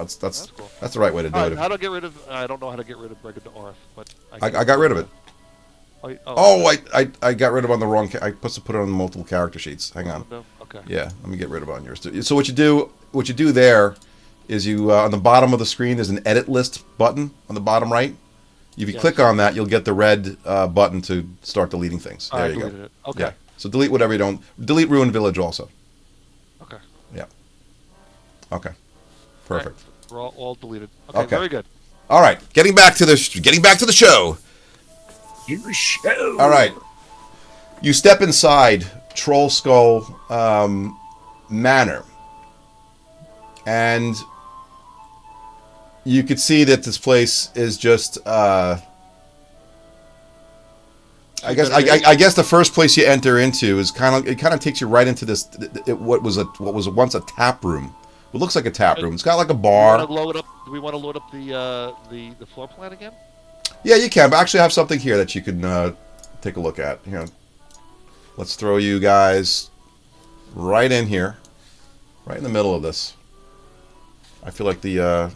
That's the right way to do it. How do I get rid of? I don't know how to get rid of Bregan to Arth, but I got rid of it. I got rid of it on the wrong. I supposed to put it on multiple character sheets. Hang on. No? Okay. Yeah, let me get rid of it on yours too. So what you do there is you on the bottom of the screen there's an edit list button on the bottom right. If you click on that, you'll get the red button to start deleting things. There you go. It. Okay. Yeah. So delete whatever you don't. Delete Ruined Village also. Okay. Yeah. Okay. Perfect. Right. We're all deleted. Okay. Very good. All right. Getting back to the show. You show. All right. You step inside Troll Skull Manor, and you could see that this place is just. I guess the first place you enter into is kind of takes you right into this what was once a tap room. It looks like a tap room. It's got like a bar. Do we want to load up the floor plan again? Yeah, you can. But actually, I have something here that you can take a look at. Here, let's throw you guys right in here, right in the middle of this. I feel like I'll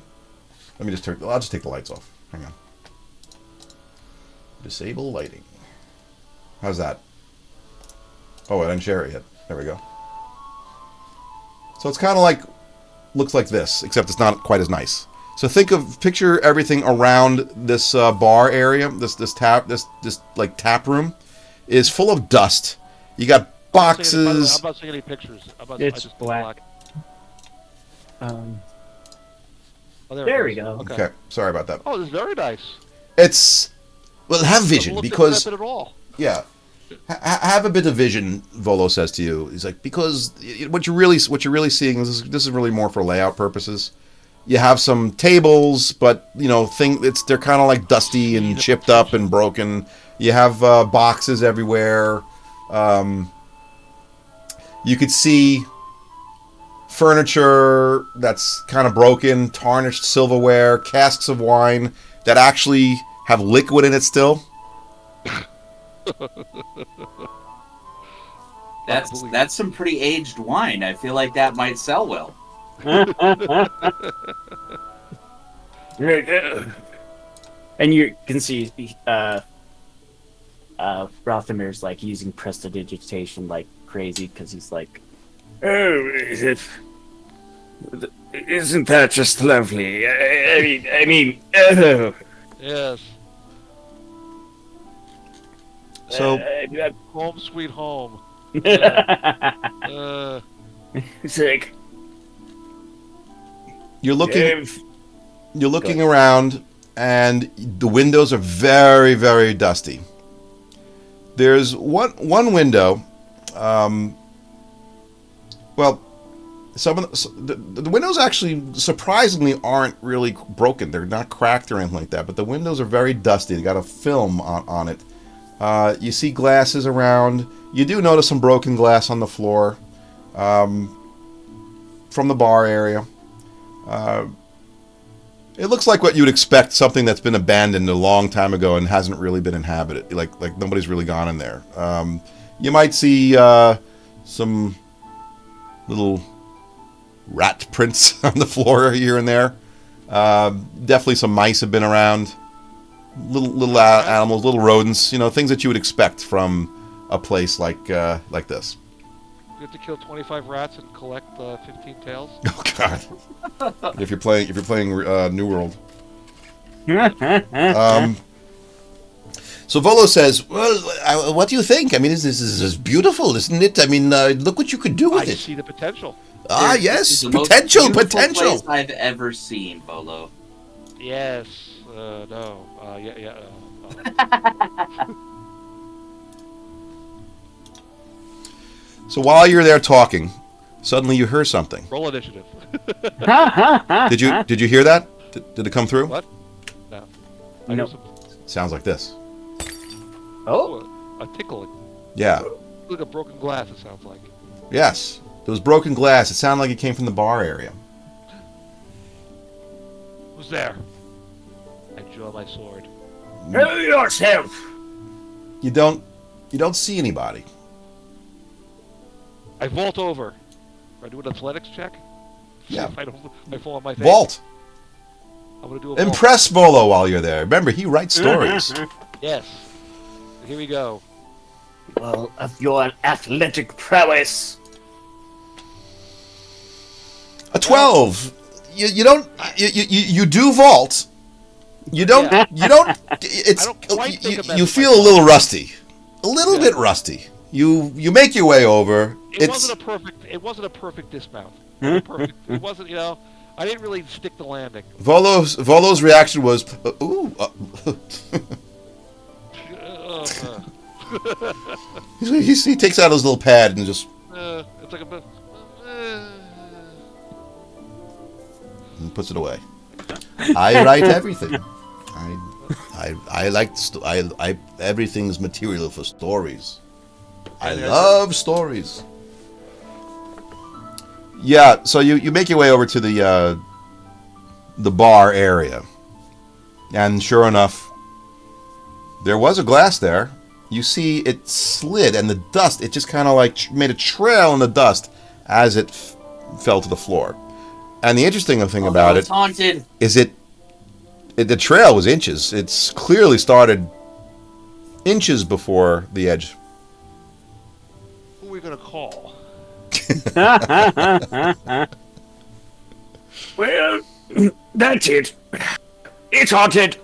just take the lights off. Hang on. Disable lighting. How's that? Oh, I didn't share it yet. There we go. So it's kind of looks like this, except it's not quite as nice. So picture everything around this bar area, this tap room, is full of dust. You got boxes. I'm not seeing any pictures. It's black. There we go. Okay, sorry about that. Oh, this is very nice. Have vision because at all. Yeah. Have a bit of vision, Volo says to you. He's like, because what you're really seeing is this is really more for layout purposes. You have some tables, but they're kind of like dusty and chipped up and broken. You have boxes everywhere. You could see furniture that's kind of broken, tarnished silverware, casks of wine that actually have liquid in it still. That's some pretty aged wine. I feel like that might sell well. And you can see Rothamir's like using prestidigitation like crazy because he's like, "Oh, isn't that just lovely? I mean, oh." Yes. So Home sweet home. It's like you're looking around, and the windows are very, very dusty. There's one window. Well, some of the windows actually surprisingly aren't really broken. They're not cracked or anything like that. But the windows are very dusty. They got a film on it. You see glasses around. You do notice some broken glass on the floor from the bar area. It looks like what you'd expect, something that's been abandoned a long time ago and hasn't really been inhabited. Like nobody's really gone in there. You might see some little rat prints on the floor here and there. Definitely some mice have been around. Little animals, little rodents. Things that you would expect from a place like this. You have to kill 25 rats and collect 15 tails. Oh God! if you're playing New World. So Volo says, "Well, what do you think? I mean, this is beautiful, isn't it? I mean, look what you could do with I it." see the potential. Ah, This yes, is the most potential. beautiful place I've ever seen, Bolo. Yes. No. Yeah. So while you're there talking, suddenly you hear something. Roll initiative. Did you hear that? Did it come through? What? No. No. Sounds like this. Oh, A tickling. Yeah. Like a broken glass, it sounds like. Yes. There was broken glass. It sounded like it came from the bar area. Who's there? I draw my sword. help yourself. You don't see anybody. I vault over. Do I do an athletics check? Yeah. If I fall on my face. Vault. I'm gonna do a vault. Impress Volo while you're there. Remember, he writes stories. Yes. Here we go. Well, of your athletic prowess. A 12. You don't. You do vault. You don't. Yeah. You don't. It's. I don't quite think of that You as feel a little rusty. A little bit rusty. You make your way over. It wasn't a perfect dismount. It wasn't. I didn't really stick the landing. Volo's reaction was, ooh. He takes out his little pad and just It's like a bit. and puts it away. I write everything. I like everything's material for stories. I love stories. Yeah, so you make your way over to the bar area, and sure enough, there was a glass there. You see it slid, and the dust, it just kind of like made a trail in the dust as it fell to the floor. And the interesting thing about it haunted. is the trail was inches. It's clearly started inches before the edge. Who are we gonna call? Well, that's it. It's haunted.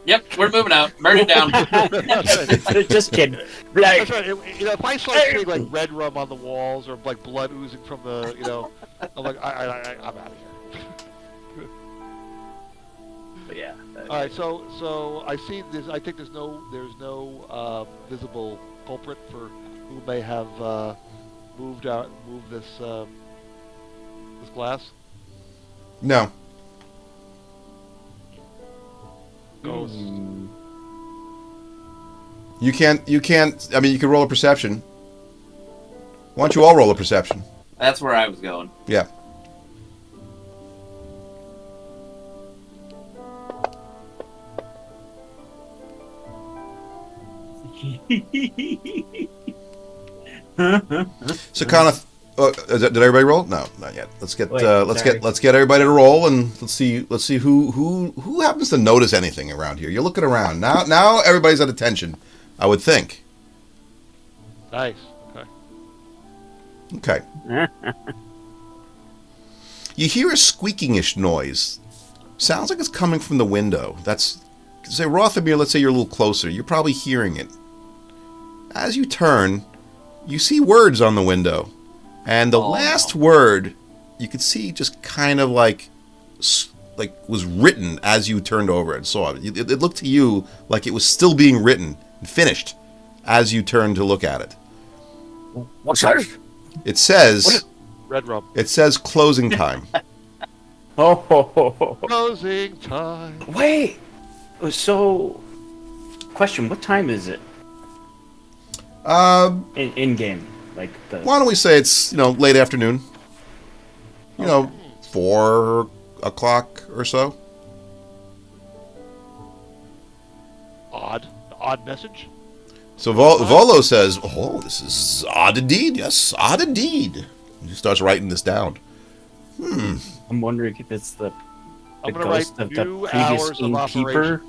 Yep, we're moving out. Burn it down. Just kidding. Like, That's right. If I start seeing like red rum on the walls or like blood oozing from the, I'm like, I'm out of here. yeah. All right, so I see this. I think there's no visible culprit for who may have moved this glass. No. Ghost. You can't. I mean, you can roll a perception. Why don't you all roll a perception? That's where I was going. Yeah. So, kind of. Did everybody roll? No, not yet. Let's get let's get everybody to roll, and let's see who happens to notice anything around here. You're looking around now. Everybody's at attention, I would think. Nice. Okay. You hear a squeaking-ish noise. Sounds like it's coming from the window. That's say Rothamir. Let's say you're a little closer. You're probably hearing it. As you turn, you see words on the window. And the last word, you could see just kind of like was written as you turned over and saw it. It looked to you like it was still being written and finished as you turned to look at it. What's that? It says... Red rum. It says closing time. Oh. Closing time. Wait. So, question, what time is it? In game. Like the... Why don't we say it's, late afternoon? 4 o'clock or so. Odd message. So Volo says, "Oh, this is odd indeed. Yes, odd indeed." And he starts writing this down. I'm wondering if it's the I'm gonna ghost write of the 2 previous hours of innkeeper.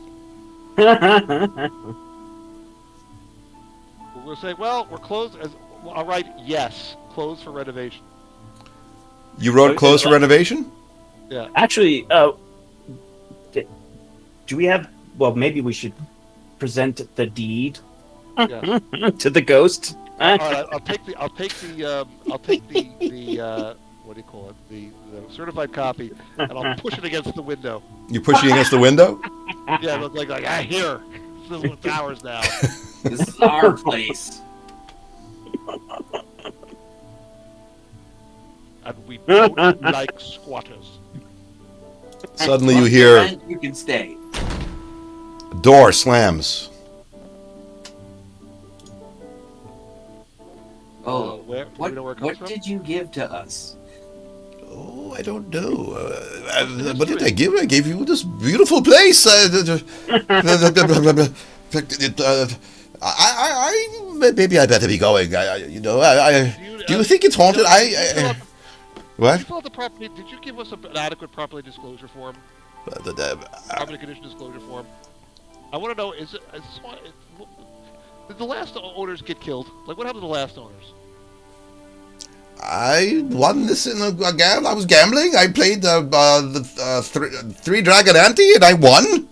We're gonna say, well, we're closed. I'll write yes, closed for renovation. You wrote close for renovation? Yeah. Actually, do we have? Well, maybe we should present the deed Yeah. to the ghost. All right, I'll take the what do you call it? The certified copy, and I'll push it against the window. You're pushing against the window? Yeah, it looks like here. It's ours now. This is our place. And we don't like squatters. Suddenly you hear You can stay. a door slams. Oh, Where? Do we know where it comes what from? did you give to us? Oh, I don't know. What did I give? I gave you this beautiful place. Maybe I better be going. Do you think it's haunted? What? Did you fill out the property? Did you give us an adequate property disclosure form? Property condition disclosure form. I want to know: did the last owners get killed? Like, what happened to the last owners? I won this in a game. I was gambling. I played the three dragon ante, and I won.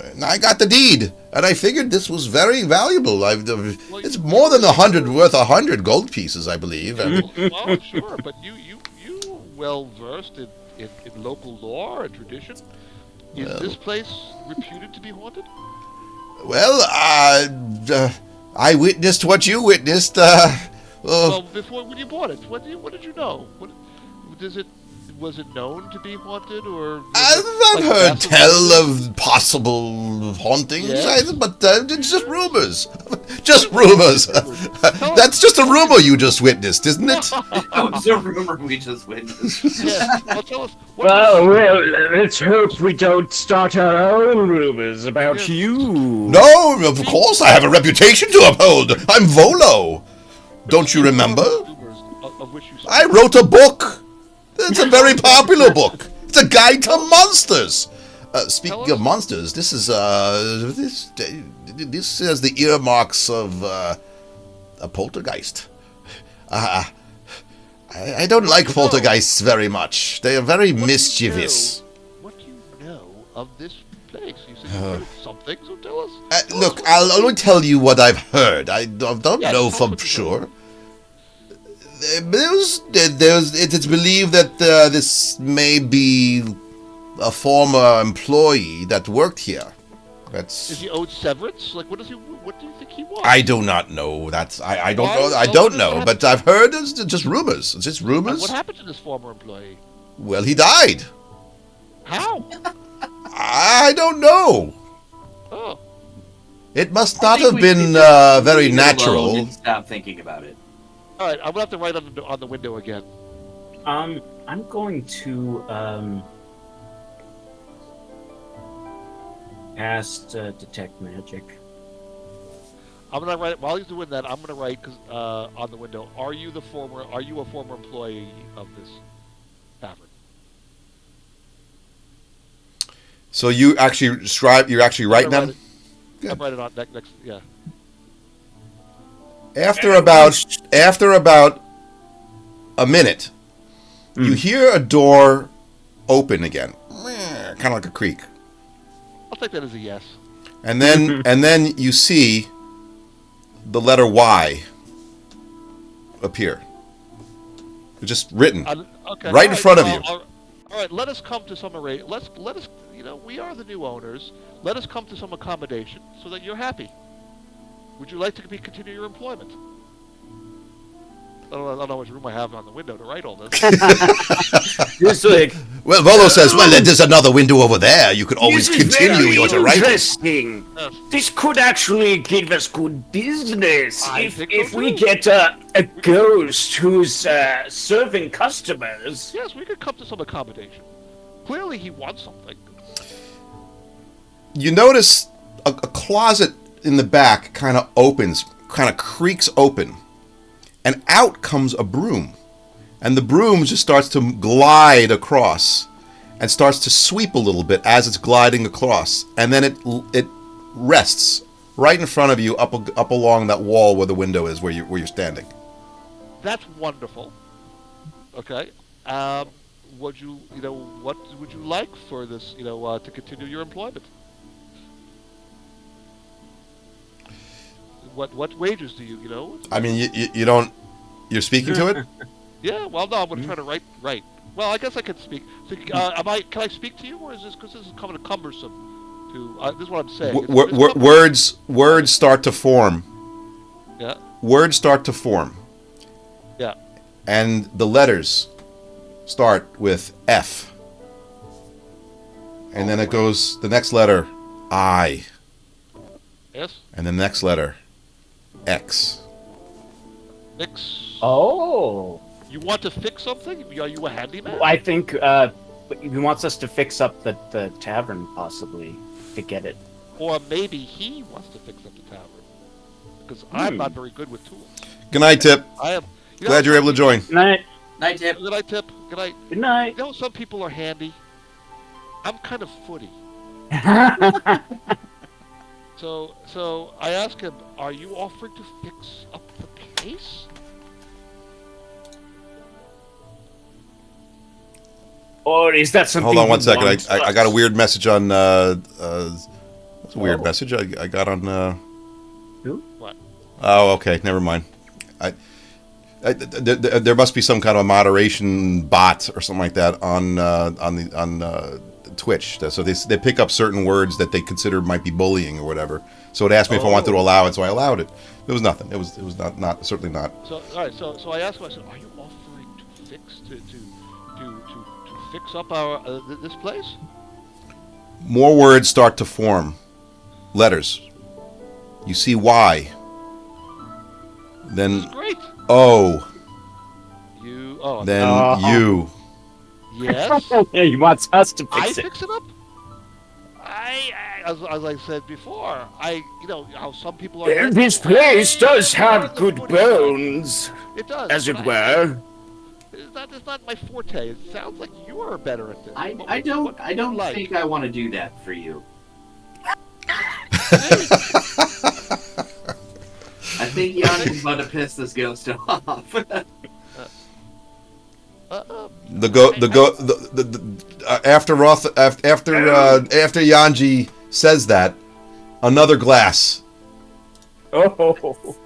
And I got the deed, and I figured this was very valuable. It's more than 100 worth 100 gold pieces, I believe. Well, sure, but you well versed in local law and tradition. Is this place reputed to be haunted? Well, I witnessed what you witnessed. Well, when you bought it, what did you know? Was it known to be haunted, or? I've heard tell of possible hauntings, Yes. but it's just rumors. Just rumors. That's just a rumor you just witnessed, isn't it? That was a rumor we just witnessed. Yeah. Well, tell us. Well, let's hope we don't start our own rumors about you. No, of course I have a reputation to uphold. I'm Volo. Don't you remember? Of which you I wrote a book. It's a very popular book. It's a guide to monsters. Speaking of monsters, this is this has the earmarks of a poltergeist. I don't like poltergeists very much. They are very mischievous. What do you know of this place? You said you heard something, so tell us. Look, I'll only tell you what I've heard. I don't know tell for us. sure. It's believed that this may be a former employee that worked here. Is he owed severance? Like, what do you think he was? I do not know. I don't Why? know. I Well, don't what know. happened? But I've heard it's just rumors. It's just And rumors. what happened to this former employee? Well, he died. How? I don't know. Oh. It must I not think have we been should very leave it alone natural. and stop thinking about it. All right, I'm gonna have to write on the window again. I'm going to cast detect magic. I'm gonna write while he's doing that. I'm gonna write on the window. Are you a former employee of this tavern? So you actually describe. You're actually writing them. I'm writing on next. Yeah. After about a minute, you hear a door open again, kind of like a creak, I'll take that as a yes. and then you see the letter Y appear. It's just written Okay. right in front of you. All right. Let us come to some array. Let us. We are the new owners. Let us come to some accommodation so that you're happy. Would you like to continue your employment? I don't know how much room I have on the window to write all this. Just like, Well, Volo says, well, there's another window over there. You could always this is continue very your writing. interesting. Yes. This could actually give us good business I think if so we too. get a ghost who's serving customers. Yes, we could come to some accommodation. Clearly, he wants something. You notice a closet in the back kind of opens, kind of creaks open, and out comes a broom. And the broom just starts to glide across and starts to sweep a little bit as it's gliding across. And then it rests right in front of you up along that wall where the window is, where you're standing. That's wonderful. Okay. What would you like for this? To continue your employment. What wages do you? I mean, you don't. You're speaking to it. Yeah. Well, no, I'm going to try to write. Well, I guess I can speak. So, can I speak to you, or is this because this is coming cumbersome? This is what I'm saying. Words start to form. Yeah. Words start to form. Yeah. And the letters start with F. And then it goes, the next letter, I. Yes. And the next letter, X. Fix. Oh. You want to fix something? Are you a handyman? I think he wants us to fix up the tavern, possibly, to get it. Or maybe he wants to fix up the tavern. Because I'm not very good with tools. Good night, Tip. I am. Glad you're able to join. Good night. Night, Tip. Good night, Tip. Good night. Good night. Some people are handy. I'm kind of footy. So I asked him, are you offering to fix up the place? Or is that something? Hold on one he second. wants I us? got a weird message on. That's a weird message I got on. Who? What? Oh, okay. Never mind. There must be some kind of moderation bot or something like that on Twitch. So they pick up certain words that they consider might be bullying or whatever. So it asked me if I wanted to allow it, so I allowed it. It was nothing. It was not certainly not. So all right. So I asked him. I said, are you offering to fix to fix up our this place? More words start to form. Letters. You see Y. Then Great. O. You. Oh. Then U. Yes. Yeah, he wants us to I fix it. fix it up. As I said before, how some people are. This place does have good bones, It does. as it but were. It's not my forte. It sounds like you are better at this. I don't like? think I want to do that for you. I think Jan is about to piss this ghost off. After Yanji says that, another glass. Oh.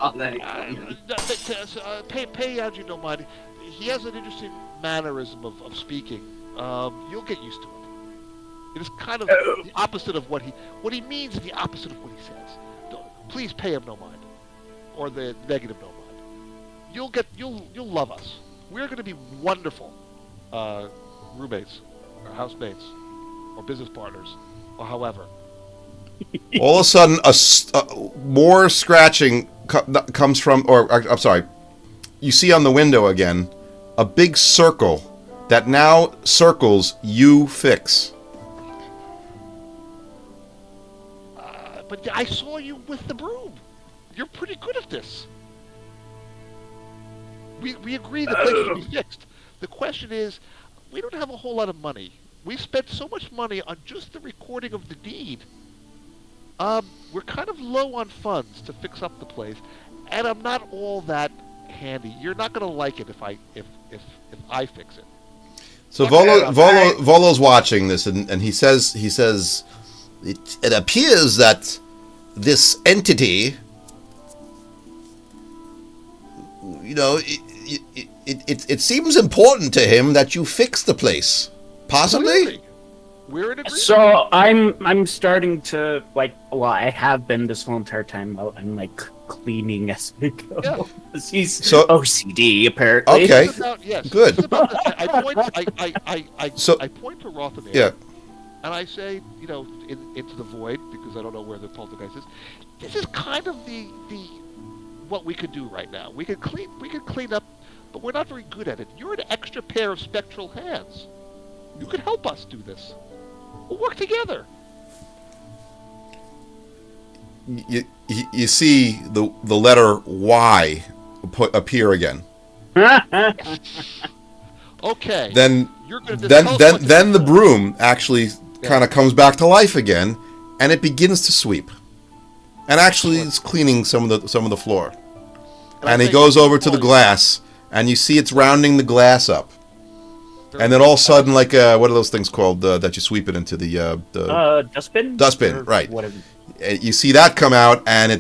Oh, that coming. Pay Yaji no mind. He has an interesting mannerism of speaking. You'll get used to it. It is kind of the opposite of what he means is the opposite of what he says. Please pay him no mind, or the negative no mind. You'll love us. We're going to be wonderful roommates, or housemates, or business partners, or however. All of a sudden, more scratching comes from, or I'm sorry, you see on the window again, a big circle that now circles you fix. But I saw you with the broom. You're pretty good at this. We agree the place should be fixed. The question is, we don't have a whole lot of money. We spent so much money on just the recording of the deed. We're kind of low on funds to fix up the place, and I'm not all that handy. You're not going to like it if I fix it. So Volo's watching this, and he says it appears that this entity, you know, it seems important to him that you fix the place. Possibly. We're in agreement. So I'm starting to I have been this whole entire time. I'm like cleaning as we go. Yeah. He's So- OCD apparently. Okay. It's about, yes. Good. It's about this. I point to Rothamir. Yeah. And I say, you know, into the void, because I don't know where the poltergeist is. This is kind of the what we could do right now. We could clean up, but we're not very good at it. You're an extra pair of spectral hands. You could help us do this. We'll work together. You see the letter Y appear again. Okay. Then You're gonna tell us what to then the do. broom actually kind of comes back to life again, and it begins to sweep, and actually it's cleaning some of the floor. And he goes over to the glass, and you see it's rounding the glass up, and then all of a sudden, like what are those things called that you sweep it into the Dustbin. Dustbin, Or right. Whatever. you see that come out, and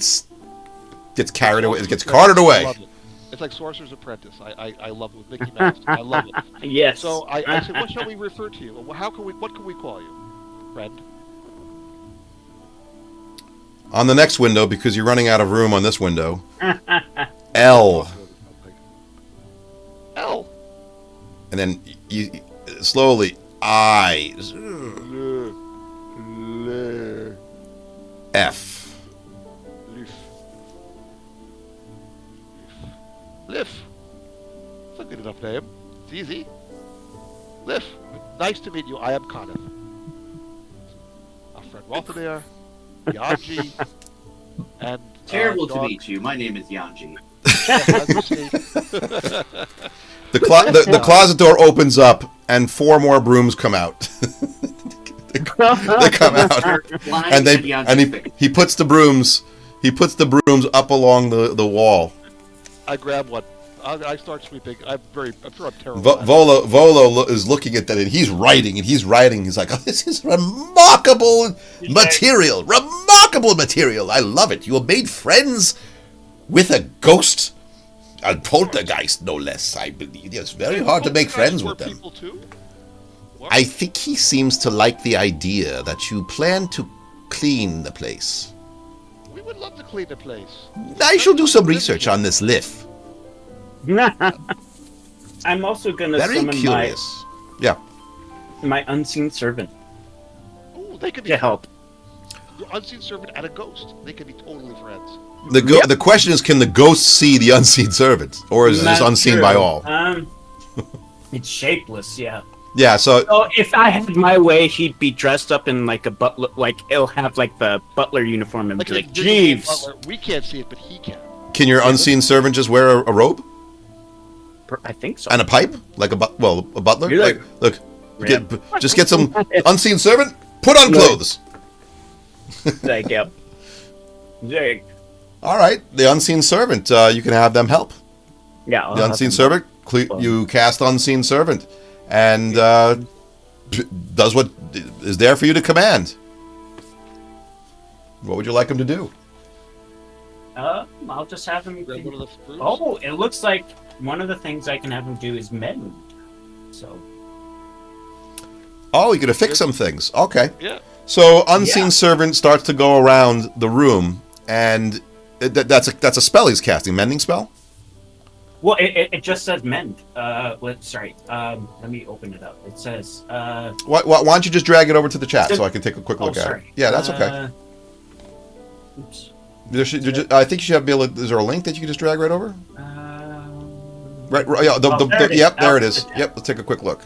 gets carried away. It gets carted I away. love it. It's like Sorcerer's Apprentice. I love it with Mickey Mouse. I love it. Yes. So I said, what shall we refer to you? What can we call you, friend? On the next window, because you're running out of room on this window, L. L. And then you slowly I. F. Liff. That's a good enough name. It's easy. Liff. Nice to meet you. I am Kenneth. Our friend Walthamir, Yanji, and Terrible to dog- meet you. My name is Yanji. As you see. The closet door opens up, and 4 more brooms come out. They come out, and he puts the brooms up along the wall. I grab one. I start sweeping. I'm sure I'm terrible. Volo is looking at that, and he's writing. He's like, oh, this is remarkable material. Remarkable material. I love it. You have made friends with a ghost. A poltergeist, no less, I believe. It's very hard to make friends with them. People too? What? I think he seems to like the idea that you plan to clean the place. We would love to clean the place. I shall do some research on this lift. I'm also gonna Very summon curious. Yeah. my unseen servant Oh, they could be to help. Your unseen servant and a ghost. They could be totally friends. The question is, can the ghost see the unseen servant? Or is it just Not unseen true. by all? It's shapeless, yeah. Yeah, so So if I had my way, he'd be dressed up in like a butler, like he'll have like the butler uniform and be an like, invisible Jeeves. butler. We can't see it, but he can. can your unseen servant just wear a robe? I think so. And a pipe? Like a butler? You're like- Look, Yeah. just get some unseen servant, put on clothes. Like, yep. Like, All right, the unseen servant, you can have them help. yeah. I'll The have unseen him- servant, you cast unseen servant, and does what is there for you to command. What would you like him to do? I'll just have him. Grab one of the brooms. Oh, it looks like one of the things I can have him do is mend. So Oh, you're gonna fix some things. Okay. Yeah. So unseen Yeah. servant starts to go around the room, and that's a spell he's casting, mending spell. well, it just says mend. Let me open it up. It says Why don't you just drag it over to the chat so I can take a quick look at sorry. it? Yeah, that's okay. Oops. I think you should be able to. Is there a link that you can just drag right over? Right. Yeah. there it is. Yep. There it Oh, is. okay. Yep. Let's take a quick look.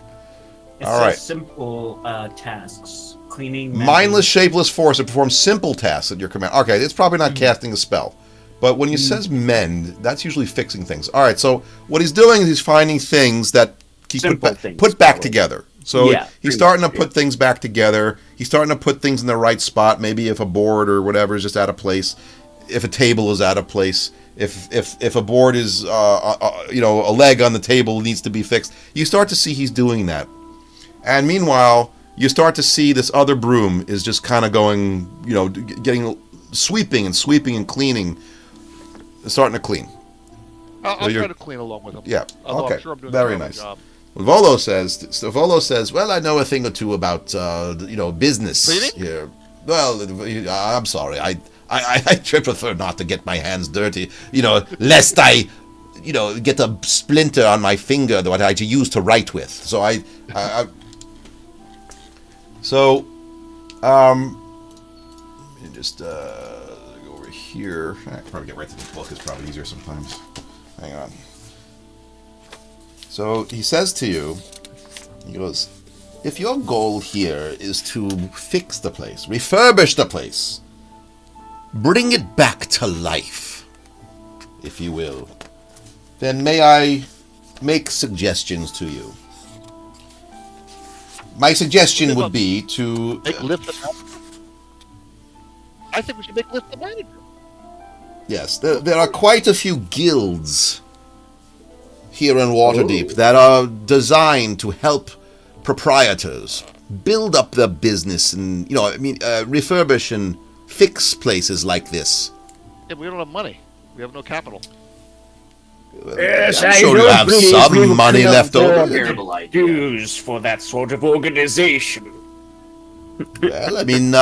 It All says right. simple tasks. Cleaning. Mindless, shapeless force that performs simple tasks at your command. Okay, it's probably not casting a spell. But when he says mend, that's usually fixing things. All right, so what he's doing is he's finding things that he Simple things, put back probably. together. So Yeah, he's pretty starting much, to put things back together. He's starting to put things in the right spot. Maybe if a board or whatever is just out of place, if a table is out of place, if a board is a leg on the table needs to be fixed. You start to see he's doing that. And meanwhile, you start to see this other broom is just kind of going, getting sweeping and cleaning, starting to clean. I'll try to clean along with him. Yeah. Although Okay. I'm sure I'm doing Very a nice. job. Volo says, well, I know a thing or two about, business Cleaning? here. Well, I'm sorry. I prefer not to get my hands dirty, lest I, get a splinter on my finger that I use to write with. So let me just go over here. I can probably get right to the book. It's probably easier sometimes. Hang on. So he says to you, he goes, if your goal here is to fix the place, refurbish the place, bring it back to life, if you will, then may I make suggestions to you. My suggestion would be to... Make Lift the manager. I think we should make Lift the manager. Yes, there are quite a few guilds here in Waterdeep that are designed to help proprietors build up their business and, refurbish and fix places like this. Yeah, we don't have money. We have no capital. Yes, I'm I sure you don't have believe some you money can left afford over. Terrible idea. Dues for that sort of organization. Well, I mean,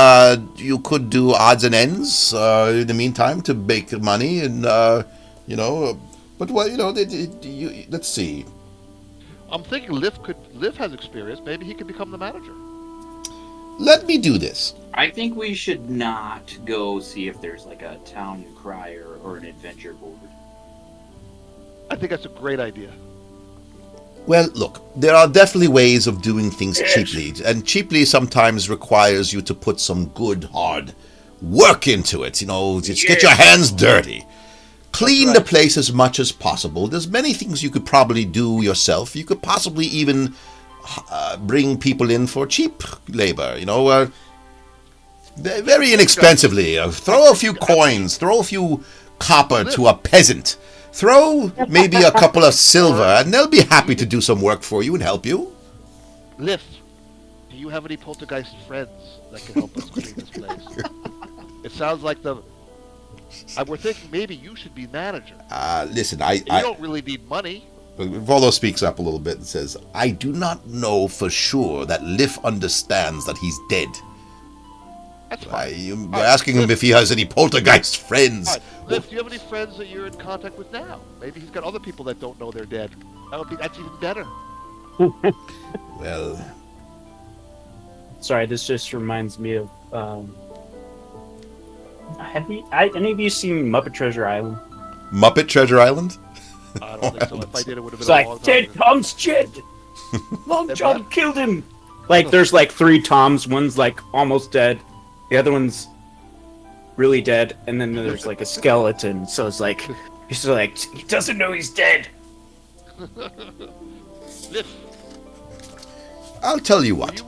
you could do odds and ends in the meantime to make money, and but let's see. I'm thinking Liv has experience. Maybe he could become the manager. Let me do this. I think we should not go see if there's like a town crier or an adventure board. I think that's a great idea. Well, look, there are definitely ways of doing things Yes. cheaply, and cheaply sometimes requires you to put some good, hard work into it. Just get your hands dirty. Clean the place as much as possible. There's many things you could probably do yourself. You could possibly even bring people in for cheap labor, very inexpensively. Throw a few coins, throw a few copper to a peasant. Throw maybe a couple of silver, and they'll be happy to do some work for you and help you. Liv, do you have any poltergeist friends that can help us clean this place? It sounds like we're thinking maybe you should be manager. Listen, You don't really need money. Volo speaks up a little bit and says, I do not know for sure that Lif understands that he's dead. That's fine. You're asking him if he has any poltergeist friends. All right. Liv, do you have any friends that you're in contact with now? Maybe he's got other people that don't know they're dead. That's even better. Well, Sorry, this just reminds me of. Have any of you seen Muppet Treasure Island? Muppet Treasure Island? I don't think so. If I did, it would have It's been a long like, time Dead ago. Tom's dead! Long Dead John what? killed him! Like, there's like 3 Toms. One's like almost dead. The other one's really dead. And then there's like a skeleton. So it's like, he's like, he doesn't know he's dead. Liv, I'll tell you what. you...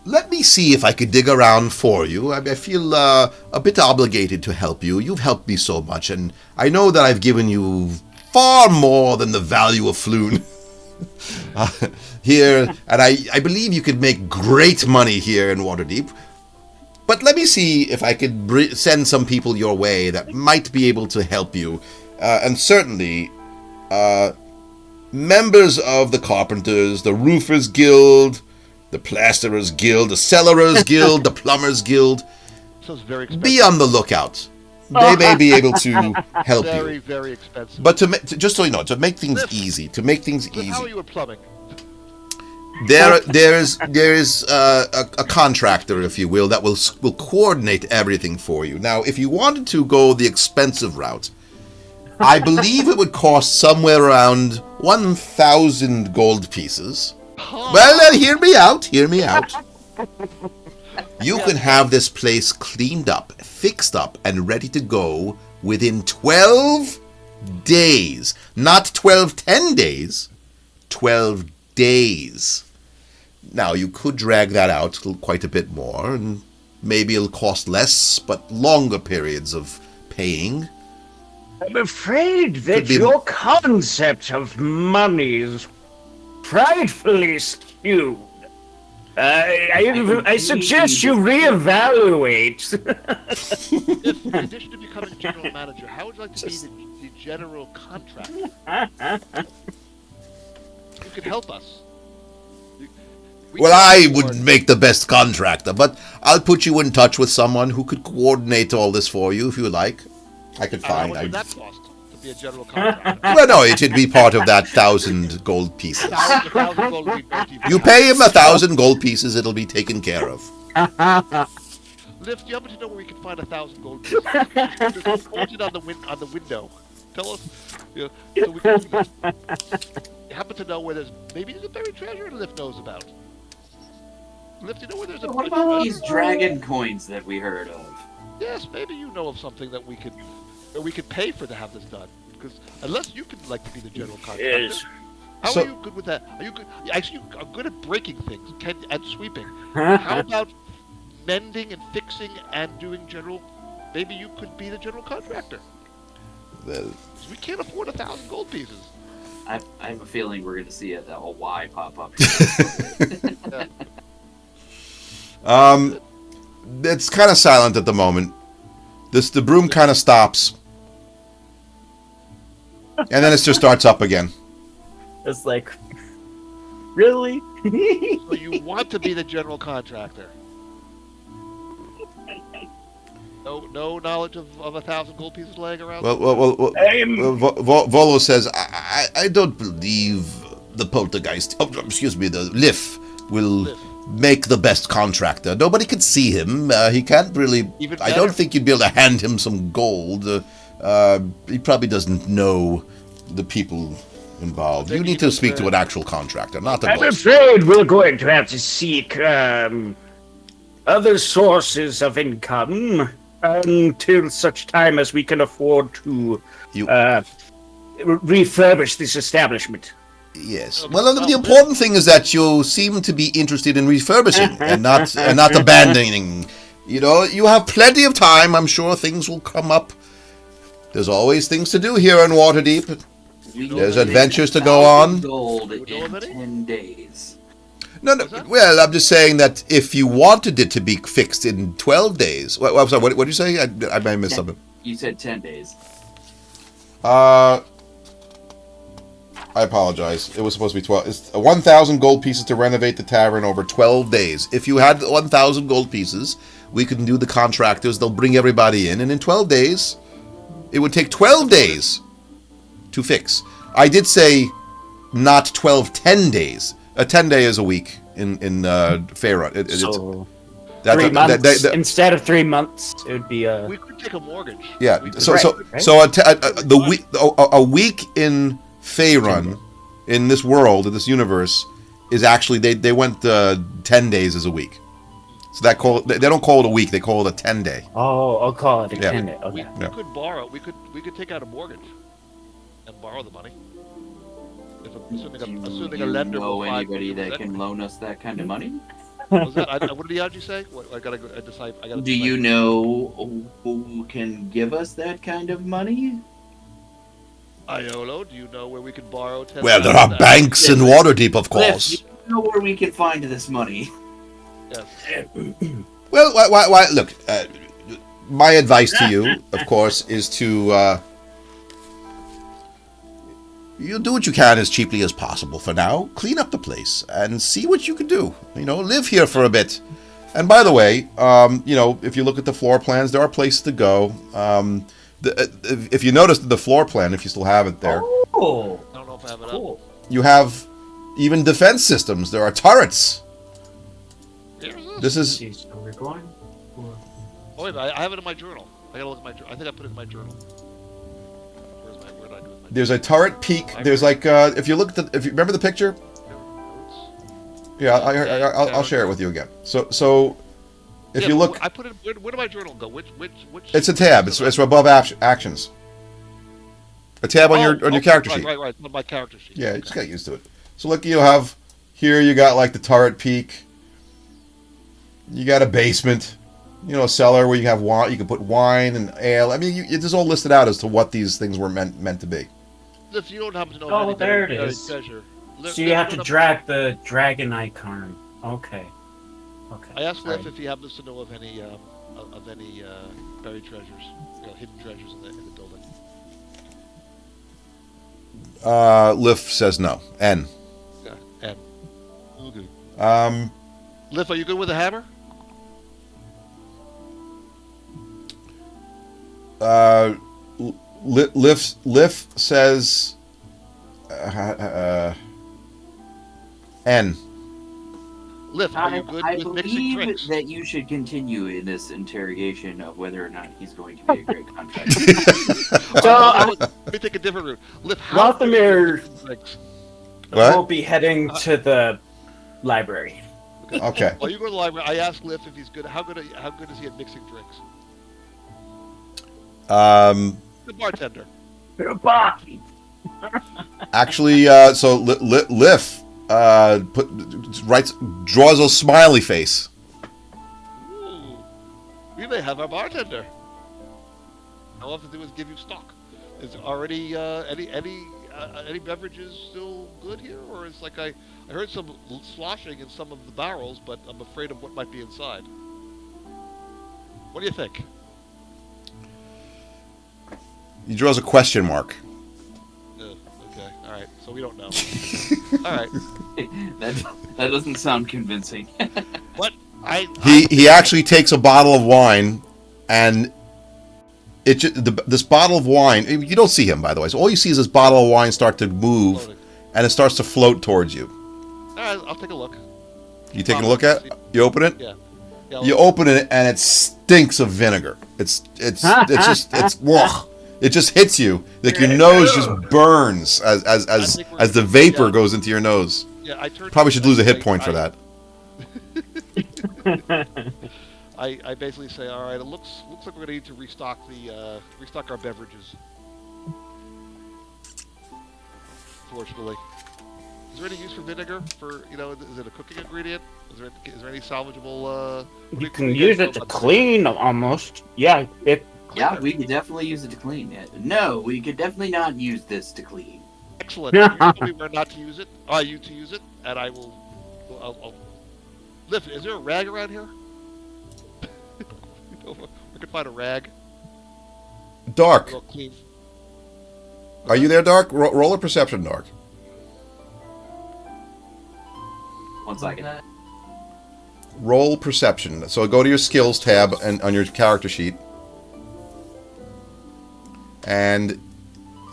Let me see if I could dig around for you. I feel a bit obligated to help you. You've helped me so much, and I know that I've given you far more than the value of Floon here, and I believe you could make great money here in Waterdeep. But let me see if I could send some people your way that might be able to help you, and certainly members of the Carpenters, the Roofers Guild, the Plasterers Guild, the Cellarers Guild, the Plumbers Guild. Sounds very expensive. Be on the lookout. They may be able to help Very, you. very expensive. But just so you know, to make things Liv. easy, Liv, how are you at plumbing? there is a contractor, if you will, that will coordinate everything for you. Now, if you wanted to go the expensive route, I believe it would cost somewhere around 1,000 gold pieces. Well, then, hear me out. Hear me out. You can have this place cleaned up, fixed up, and ready to go within 12 days. Not 10 days. 12 days. Now, you could drag that out quite a bit more, and maybe it'll cost less, but longer periods of paying. I'm afraid that be- your concept of money is frightfully skewed. I suggest you reevaluate. If, in addition to becoming general manager, how would you like to be the general contractor? You could help us. Well, I wouldn't make the best contractor, but I'll put you in touch with someone who could coordinate all this for you if you like. I could How find. much would that cost to be a general contractor? Well, no, it'd be part of that 1,000 gold pieces. 1,000 gold would be very cheap. You pay him 1,000 gold pieces, it'll be taken care of. Lift, you happen to know where we can find 1,000 gold pieces? Just point it on the window. Tell us. You know, so we can, you happen to know where there's a buried treasure Lift knows about. Lift, you know where there's a What buried about treasure? these dragon coins that we heard of? Yes, maybe you know of something that we could pay for to have this done. Because unless you could like to be the general contractor, Yes. how So- are you good with that? Are you good? Actually, you are good at breaking things and sweeping. How about mending and fixing and doing general? Maybe you could be the general contractor. Well, 'Cause we can't afford 1,000 gold pieces. I have a feeling we're going to see a Y pop up here. It's kind of silent at the moment. The broom kind of stops, and then it just starts up again. It's like, really? So you want to be the general contractor? No knowledge of 1,000 gold pieces laying around. Volo says, I don't believe the poltergeist, the Liff will Liff. make the best contractor. Nobody can see him. He can't really. Even I better. don't think you'd be able to hand him some gold. He probably doesn't know the people involved. Then You need even to speak to the- an actual contractor, not a I'm ghost. afraid we're going to have to seek other sources of income until such time as we can afford to You- refurbish this establishment. Yes. Well, the important thing is that you seem to be interested in refurbishing and not abandoning. You know, you have plenty of time. I'm sure things will come up. There's always things to do here in Waterdeep. There's adventures to go on. Gold You know in of any? 10 days. No. Well, I'm just saying that if you wanted it to be fixed in 12 days. Well, I'm sorry. What did you say? I may have missed something. You said 10 days. I apologize. It was supposed to be 12. It's 1,000 gold pieces to renovate the tavern over 12 days. If you had 1,000 gold pieces, we could do the contractors. They'll bring everybody in, and in 12 days, it would take 12 days to fix. I did say not 10 days. A 10 day is a week in Faerun. So That's 3 a- months that- instead of 3 months, it would be We could take a mortgage. Yeah. We could- So Right. a week in Faerun, in this world, in this universe, is actually they went 10 days as a week. So they don't call it a week; they call it a 10-day. Oh, I'll call it a Yeah. 10 day. we, Okay. we could borrow. We could take out a mortgage and borrow the money. Assuming a lender know will find anybody that can loan us that kind of money? Was that, what did Yaji say? What, I gotta decide. Do you know who can give us that kind of money? Iolo, do you know where we can borrow 10,000? Well, there are banks in Waterdeep, of Cliff, course. you know where we can find this money? Yes. Well, why look. My advice to you, of course, is to you do what you can as cheaply as possible for now. Clean up the place and see what you can do. You know, live here for a bit. And by the way, you know, if you look at the floor plans, there are places to go. If you notice the floor plan, if you still have it there, Oh, I don't know if I have it cool. you have even defense systems. There are turrets. up. Here's This is Jeez, so we're going. Oh, wait, I have it in my journal. I gotta look at my journal. I think I put it in my journal. Where did I do it? there's a turret peak. There's like if you look at if you remember the picture, Notes. Yeah, I'll share it with you again. So if you look, I put it. Where did my journal go? Which? it's a tab. It's above actions. A tab on your character sheet. Right. On my character sheet. Yeah, you just got used to it. So look, you have here. You got like the turret peak. You got a basement. You know, a cellar where you have wine. You can put wine and ale. I mean, it is all listed out as to what these things were meant to be. If you don't happen to know, Oh, any there it buried is. treasure, So you have to drag the dragon icon. Okay. I asked Liff Right. if he happens to know of any buried treasures, hidden treasures in the building. Liff says no. N. Yeah, and Um, Liff, are you good with a hammer? Liff says N. Liff, are you good I with mixing believe drinks? that you should continue in this interrogation of whether or not he's going to be a great contractor. Let me take a different route. Liff, how good are you Walthamir at mixing drinks? What? will be heading to the library. Okay. While you go to the library, I asked Liff if he's good. How good is he at mixing drinks? The bartender. Actually, so Liff draws a smiley face. Ooh, we may have our bartender. All I have to do is give you stock. Is already any beverages still good here, or it's like I heard some sloshing in some of the barrels, but I'm afraid of what might be inside. What do you think? He draws a question mark. Okay, all right. So we don't know. All right. that doesn't sound convincing. What He actually takes a bottle of wine, and this bottle of wine. You don't see him, by the way. So all you see is this bottle of wine start to move, Floating. and it starts to float towards you. All right, I'll take a look. You taking a look at it? You open it? Yeah. You open it, and it stinks of vinegar. It's just ugh. It just hits you like your nose just burns as the vapor goes into your nose. Yeah, I turned. Probably should lose a hit point for that. I basically say, all right, it looks like we're gonna need to restock our beverages. Fortunately, is there any use for vinegar? Is it a cooking ingredient? Is there any salvageable? You can use it to clean almost. Yeah, Yeah, we could definitely use it to clean it. No, we could definitely not use this to clean. Excellent. You tell me where not to use it. You to use it, and I will. I'll Lift. Is there a rag around here? We could find a rag. Dark. Real clean. Are you there, Dark? Roll a perception, Dark. 1 second. Roll perception. So go to your skills tab and on your character sheet. And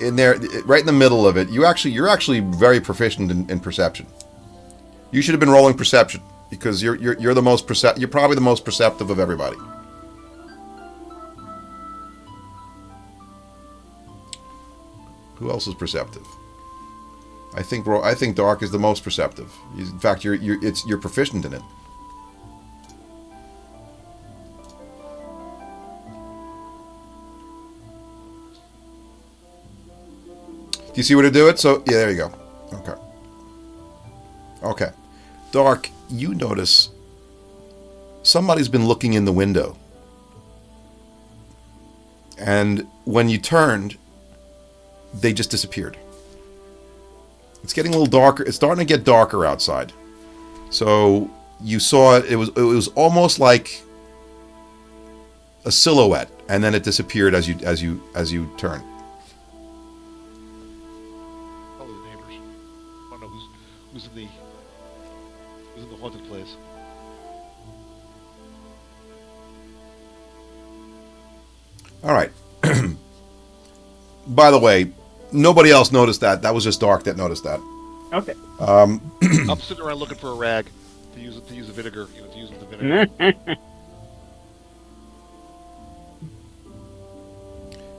in there, right in the middle of it, you're actually very proficient in perception. You should have been rolling perception because you're the most you're probably the most perceptive of everybody. Who else is perceptive? I think Dark is the most perceptive. In fact, you're proficient in it. Do you see where to do it? So, yeah, there you go. Okay. Okay. Dark, you notice somebody's been looking in the window. And when you turned, they just disappeared. It's getting a little darker. It's starting to get darker outside. So you saw it. It was almost like a silhouette, and then it disappeared as you turned. Probably the neighbors. I don't know who's in the haunted place. All right. By the way, nobody else noticed that. That was just Dark that noticed that. Okay. I'm sitting around looking for a rag to use the vinegar. To use with the vinegar.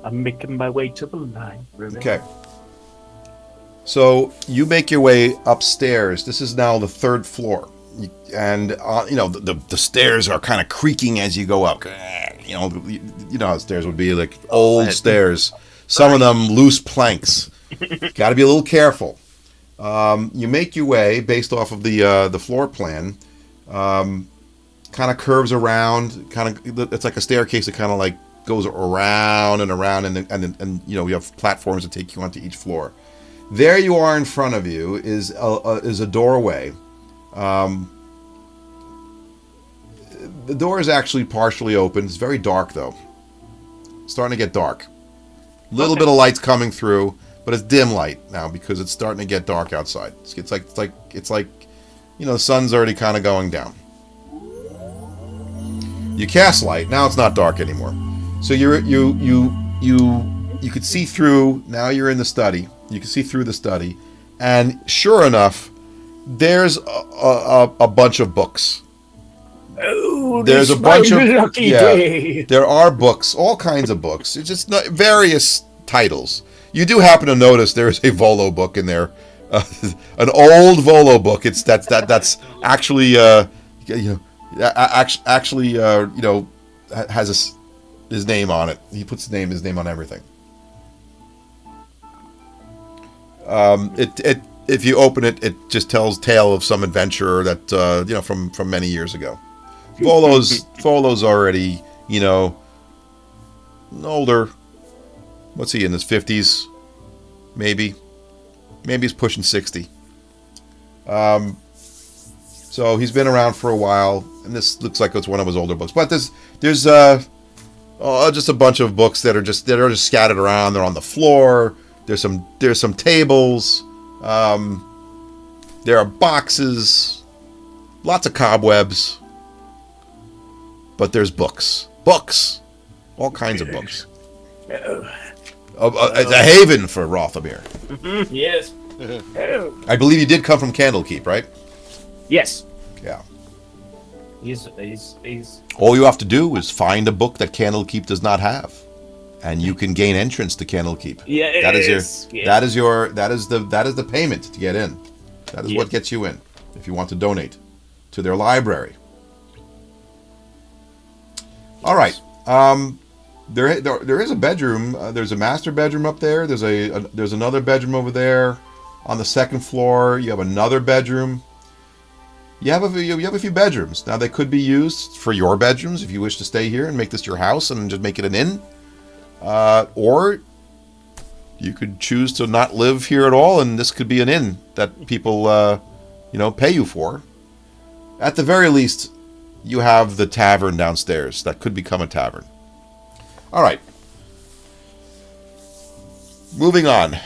I'm making my way to the library. Okay. So you make your way upstairs. This is now the 3rd floor. And the stairs are kind of creaking as you go up. You know how stairs would be, like old stairs. Some of them loose planks. Got to be a little careful. You make your way based off of the floor plan. Kind of curves around. It's like a staircase that kind of like goes around and around, and you have platforms that take you onto each floor. There you are in front of you is a doorway. The door is actually partially open. It's very dark though. It's starting to get dark. A little bit of light's coming through, but it's dim light now because it's starting to get dark outside. It's like the sun's already kind of going down. You cast light. Now it's not dark anymore. So you could see through. Now you're in the study. You can see through the study, and sure enough, there's a bunch of books. Oh, there's a bunch of lucky day. There are books, all kinds of books. It's just various titles. You do happen to notice there is a Volo book in there, an old Volo book. That's actually has his name on it. He puts his name on everything. If you open it, it just tells tale of some adventurer that from many years ago. Volo's already older. What's he in his 50s? Maybe he's pushing 60. So he's been around for a while, and this looks like it's one of his older books. But there's just a bunch of books that are just scattered around. They're on the floor. There's some tables. There are boxes. Lots of cobwebs. But there's books. Books. All kinds of books. It's a haven for Rothamir. Mm-hmm. Yes. I believe you did come from Candlekeep, right? Yes. Yeah. He's. All you have to do is find a book that Candlekeep does not have, and you can gain entrance to Candlekeep. Yeah. That is the payment to get in. That is what gets you in if you want to donate to their library. All right. There is a bedroom. There's a master bedroom up there. There's another bedroom over there. On the second floor, you have another bedroom. You have a few bedrooms. Now, they could be used for your bedrooms if you wish to stay here and make this your house and just make it an inn. Or you could choose to not live here at all, and this could be an inn that people, pay you for. At the very least, you have the tavern downstairs. That could become a tavern. All right. Moving on.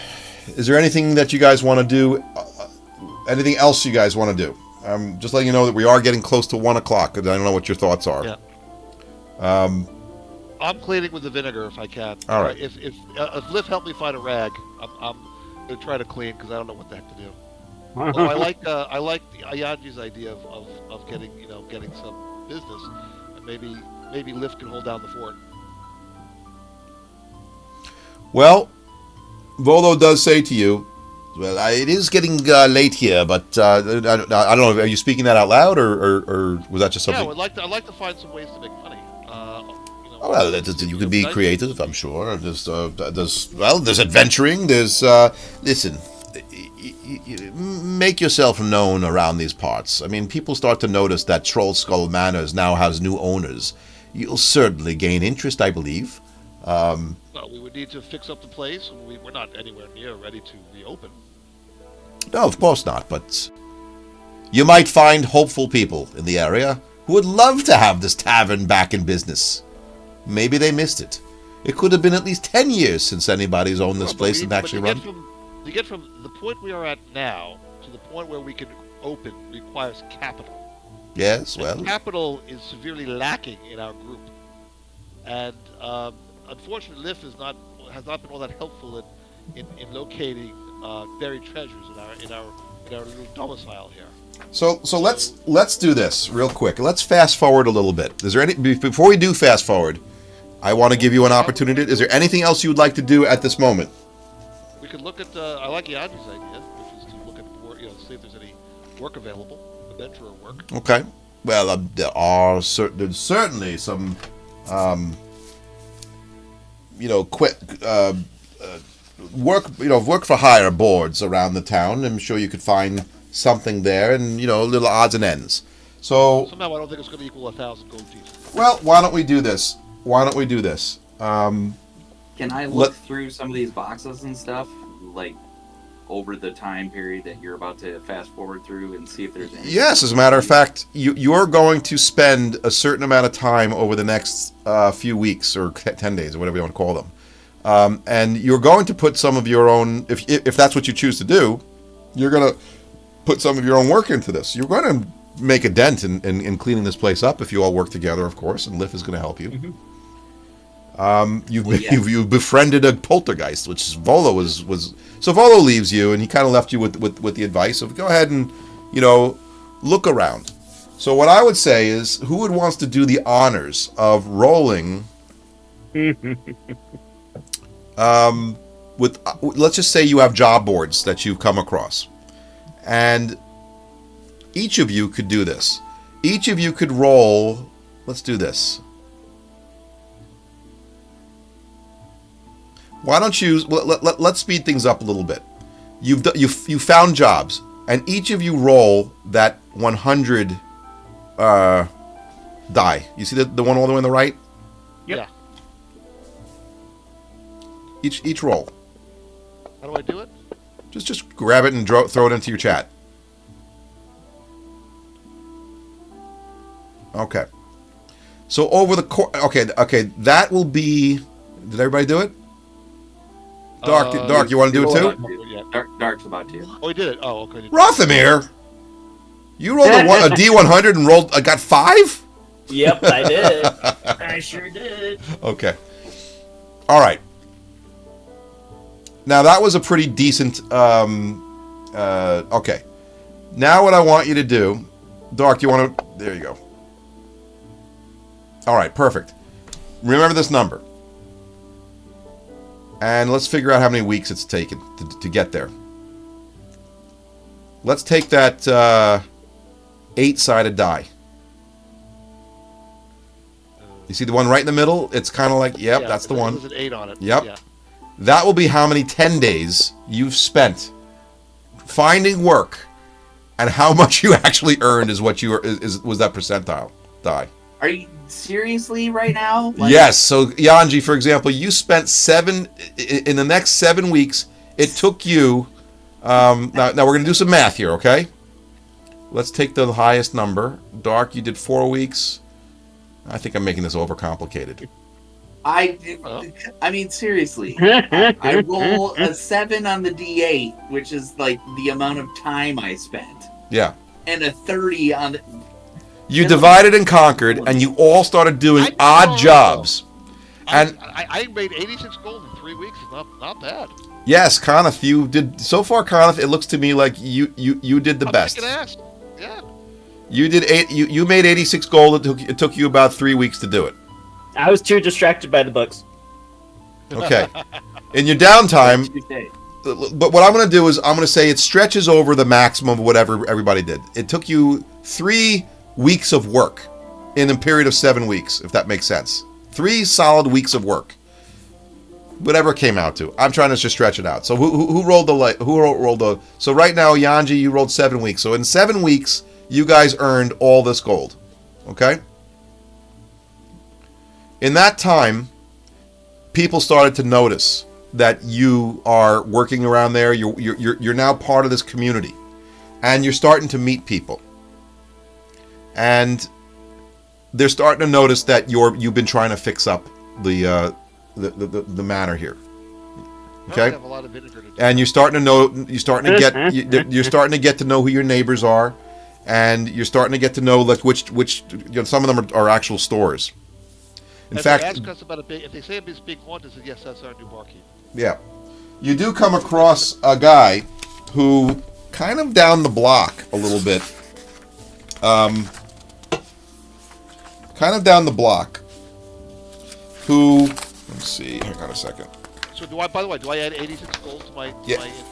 Is there anything that you guys want to do? Anything else you guys want to do? Just letting you know that we are getting close to 1 o'clock. I don't know what your thoughts are. Yeah. I'm cleaning with the vinegar if I can. All right. If Liv helped me find a rag, I'm gonna try to clean because I don't know what the heck to do. Although I like Ayanji's idea of getting some business, and maybe Liv can hold down the fort. Well, Volo does say to you, well, it is getting late here, but I don't know. Are you speaking that out loud, or was that just something? Yeah, I'd like to find some ways to make money. Well, you could be creative, I'm sure. There's adventuring. There's listen. Make yourself known around these parts. I mean, people start to notice that Troll Skull Manor now has new owners. You'll certainly gain interest, I believe. Well, we would need to fix up the place. We're not anywhere near ready to reopen. No, of course not, but you might find hopeful people in the area who would love to have this tavern back in business. Maybe they missed it. It could have been at least 10 years since anybody's owned this place and actually run. To get from the point we are at now to the point where we can open requires capital. Yes, well. And capital is severely lacking in our group. And unfortunately, Liv has not been all that helpful in locating buried treasures in our little domicile here. So let's do this real quick. Let's fast forward a little bit. Is there before we do fast forward? I want to give you an opportunity. Is there anything else you would like to do at this moment? We could look at. I like Yanji's idea, which is to look at see if there's any work available. adventurer work. Okay. Well, there's certainly some, quick work for hire boards around the town. I'm sure you could find something there, and little odds and ends. So Somehow I don't think it's going to equal 1,000 gold teeth. well, why don't we do this? Can I look through some of these boxes and stuff, like over the time period that you're about to fast forward through, and see if there's any? Yes, as a matter of fact, you're going to spend a certain amount of time over the next few weeks or 10 days or whatever you want to call them, and you're going to put some of your own, if that's what you choose to do, you're going to put some of your own work into this. You're going to make a dent in cleaning this place up if you all work together, of course, and Liff is going to help you. Mm-hmm. You've befriended a poltergeist, which Volo was. So Volo leaves you, and he kind of left you with the advice of go ahead and look around. So what I would say is, who wants to do the honors of rolling? Let's just say you have job boards that you've come across, and each of you could do this. Each of you could roll. Let's do this. Why don't you? Let's speed things up a little bit. You found jobs, and each of you roll that 100 die. You see the one all the way on the right? Yep. Yeah. Each roll. How do I do it? Just grab it and throw it into your chat. Okay. So over the course, okay, that will be. Did everybody do it? Dark, you want to do it too? Dark's about to. Oh, he did it. Oh, okay. Rothamir, you rolled a D100 and rolled. Got 5. Yep, I did. I sure did. Okay. All right. Now that was a pretty decent. Okay. Now what I want you to do, Dark, you want to? There you go. All right, perfect. Remember this number. And let's figure out how many weeks it's taken to get there. Let's take that 8-sided die. You see the one right in the middle? It's kind of like, yep, that's the one. There's an 8 on it. Yep. Yeah. That will be how many 10 days you've spent finding work, and how much you actually earned is what was that percentile die. Are you seriously right now? Yes. So Yanji, for example, you spent in the next 7 weeks. It took you. Now we're going to do some math here, okay? Let's take the highest number. Dark, you did 4 weeks. I think I'm making this overcomplicated. I mean, seriously. I roll a 7 on the D8, which is like the amount of time I spent. Yeah. And a 30 on the... You divided and conquered, and you all started doing odd jobs. And I made 86 gold in 3 weeks. It's not bad. Yes, Conniff, you did so far. Conniff, it looks to me like you did the best. Ass. Yeah. You did you made 86 gold. It took you about 3 weeks to do it. I was too distracted by the books. Okay. In your downtime, but what I'm going to do is I'm going to say it stretches over the maximum of whatever everybody did. It took you 3 weeks of work in a period of 7 weeks, if that makes sense. 3 solid weeks of work. Whatever it came out to. I'm trying to just stretch it out. So who rolled the so right now, Yanji, you rolled 7 weeks. So in 7 weeks, you guys earned all this gold. Okay? In that time, people started to notice that you are working around there. You're now part of this community, and you're starting to meet people, and they're starting to notice that you've been trying to fix up the manor here. Okay, have a lot of vinegar to do. And you're starting to get to know who your neighbors are, and you're starting to get to know like which some of them are actual stores. In fact, they ask us about if they say it's big haunt, I said yes, that's our new barkeep. Yeah, you do come across a guy who kind of down the block a little bit, who, let's see, hang on a second. So by the way, do I add 86 gold to my...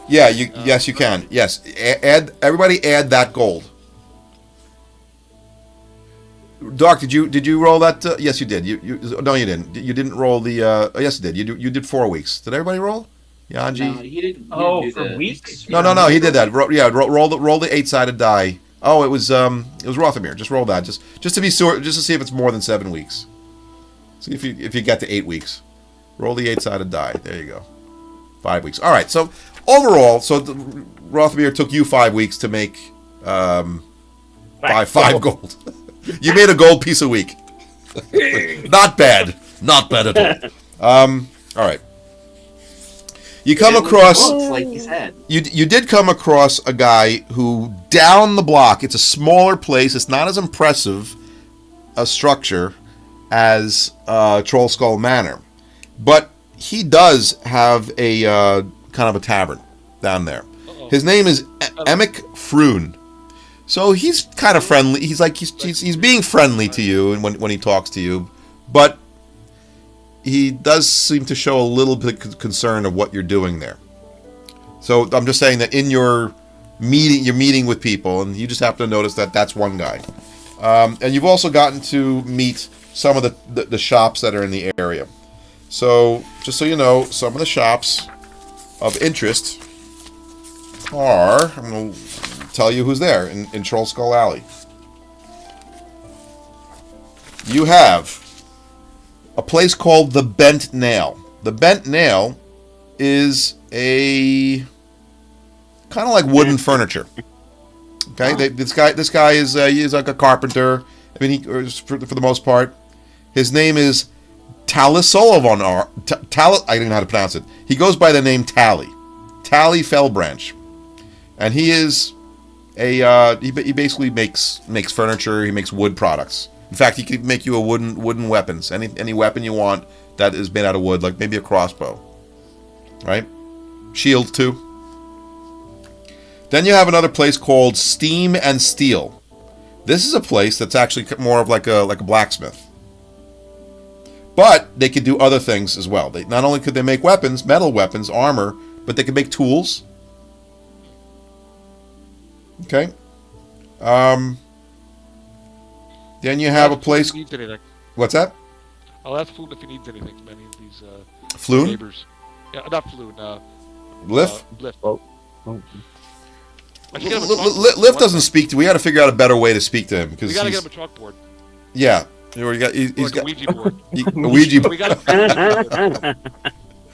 Yes, you can. Yes, everybody add that gold. Doc, did you roll that? Yes, you did. No, you didn't. You didn't roll the. Yes, you did. You did 4 weeks. Did everybody roll? Yanji. No, he didn't. Oh, do for the- weeks? No, he did that. Roll the 8-sided die. Oh, it was Rothamir. Just roll that. Just to be sure. Just to see if it's more than 7 weeks. See if you get to 8 weeks. Roll the 8-sided die. There you go. 5 weeks. All right. So overall, Rothamir took you 5 weeks to make five gold. You made a gold piece a week. Not bad. Not bad at all. All right. You come across, like he said. you did come across a guy who down the block. It's a smaller place. It's not as impressive a structure as Troll Skull Manor, but he does have a kind of a tavern down there. His name is Emic Froon. So he's kind of friendly. He's being friendly to you and when he talks to you, but he does seem to show a little bit of concern of what you're doing there. So I'm just saying that in your meeting, you're meeting with people, and you just happen to notice that that's one guy. And you've also gotten to meet some of the shops that are in the area. So just so you know, some of the shops of interest are, I'm going to tell you who's there in Troll Skull Alley. You have a place called the Bent Nail. The Bent Nail is a kind of like wooden furniture. Okay, this guy is he's like a carpenter. I mean, for the most part, his name is Tally Sullivan. I don't know how to pronounce it. He goes by the name Tally Fellbranch, and he is he basically makes furniture. He makes wood products. In fact, he could make you a wooden weapons. Any weapon you want that is made out of wood, like maybe a crossbow. Right? Shield too. Then you have another place called Steam and Steel. This is a place that's actually more of like a blacksmith. But they could do other things as well. Not only could they make weapons, metal weapons, armor, but they could make tools. Okay. Then you have a place. If he needs anything. What's that? I'll ask Floon if he needs anything from any of these Floon? neighbors. Yeah, not Floon. Liff? Liff. Oh. I should get him a chalkboard. Liff doesn't speak to. We got to figure out a better way to speak to him because We gotta get him a chalkboard. Yeah. He's Like got a Ouija board. a Ouija We board. gotta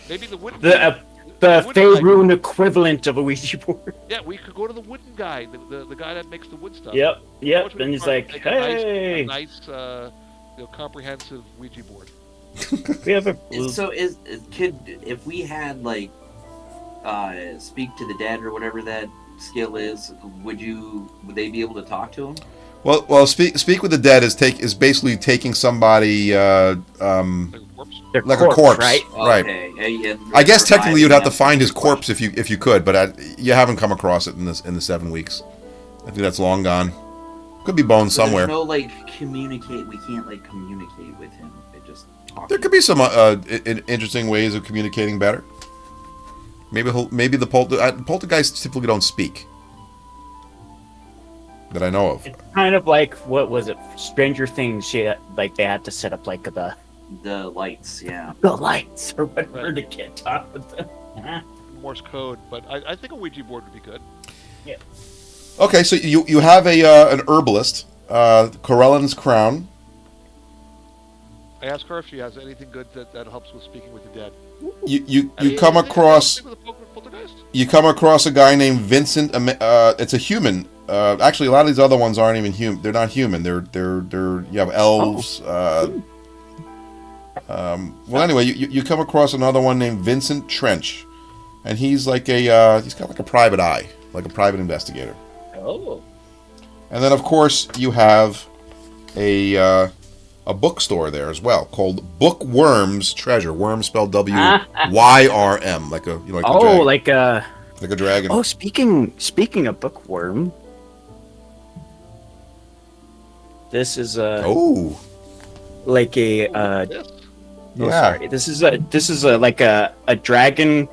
maybe the wooden The wooden guy. Faerun equivalent of a Ouija board. Yeah, we could go to the wooden guy, the guy that makes the wood stuff. Yep. How much would And it he's cost like, to make a hey, nice comprehensive Ouija board. we have a. So if we had like speak to the dead or whatever that skill is, would they be able to talk to him? Well, speak with the dead is basically taking somebody Like a corpse. Their like a corpse, right? right? Okay. I guess technically you'd have to reviving find them. his corpse if you could, but you haven't come across it in the 7 weeks. I think that's long gone. Could be bones So somewhere. There's no communicate. We can't communicate with him. It just talk. There could be some interesting ways of communicating better. Maybe the poltergeists typically don't speak that I know of. It's kind of like what was it? Stranger Things. They had to set up The lights, yeah. the lights or whatever to get talk with them. Morse code, but I think a Ouija board would be good. Okay, so you have an herbalist, Corellan's Crown. I asked her if she has anything good that helps with speaking with the dead. You come across a guy named Vincent. It's a human. Actually, a lot of these other ones aren't even human. They're not human. They're you have elves. Well, anyway, you come across another one named Vincent Trench, and he's like he's got like a private eye, like a private investigator. Oh. And then, of course, you have a bookstore there as well called Bookworm's Treasure. Worm spelled W-Y-R-M, like a dragon. Like a dragon. Oh, speaking of bookworm, this is like a sorry. This is like a dragon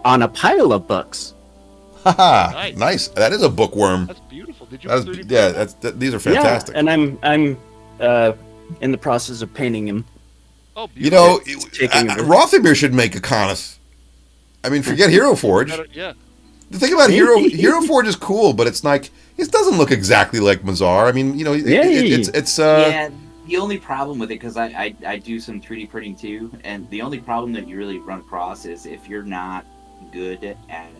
on a pile of books. Haha, nice. That is a bookworm. That's beautiful. Did you? These are fantastic. Yeah, and in the process of painting him. Oh, You beautiful. know, taking a bit. Rothamir should make a Conith. I mean, forget Hero Forge. Yeah. The thing about Hero Forge is cool, but it's like it doesn't look exactly like Mazar. I mean, you know, it's Yeah, the only problem with it, because I do some 3D printing too, and the only problem that you really run across is if you're not good at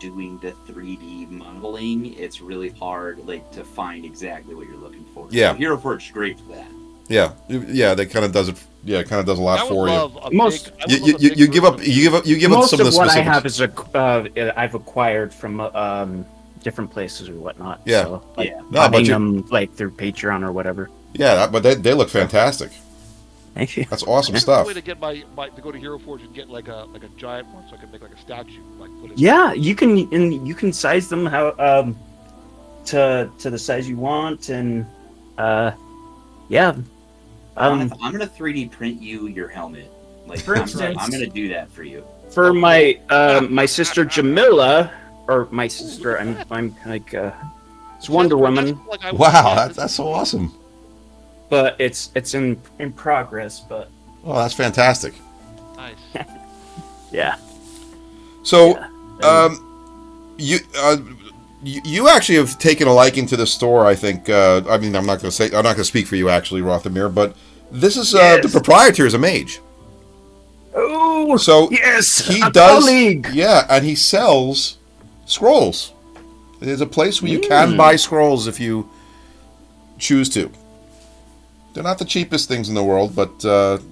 doing the 3D modeling, it's really hard like to find exactly what you're looking for. Yeah. So Hero Forge is great for that. yeah, that kind of does it. Yeah, it kind of does a lot I would for you. love a Most- big, I would love a big You give up version of- you give up Most some of of the what I specifics. have is I've acquired from different places or whatnot. Yeah. So, like, Yeah. No, but buying you- them like through Patreon or whatever. Yeah, but they look fantastic. Thank you. That's awesome That's stuff. the way to get my to go to Hero Forge and get like a giant one, so I can make like a statue, like put it. Yeah, you can size them how to the size you want, and yeah. I'm gonna 3D print you your helmet. Like For I'm instance- gonna do that for you. For my my sister Jamila, or my sister, I'm like it's Wonder Woman, Wow, that's so awesome. but it's in progress. But Oh, that's fantastic. Nice. yeah, So, yeah. you actually have taken a liking to the store. I think. I mean, I'm not going to speak for you actually, Rothamir, but this is Yes. the proprietor is a mage. Oh, So yes, he a does. colleague. Yeah, and he sells scrolls. There's a place where you can buy scrolls if you choose to. They're not the cheapest things in the world, but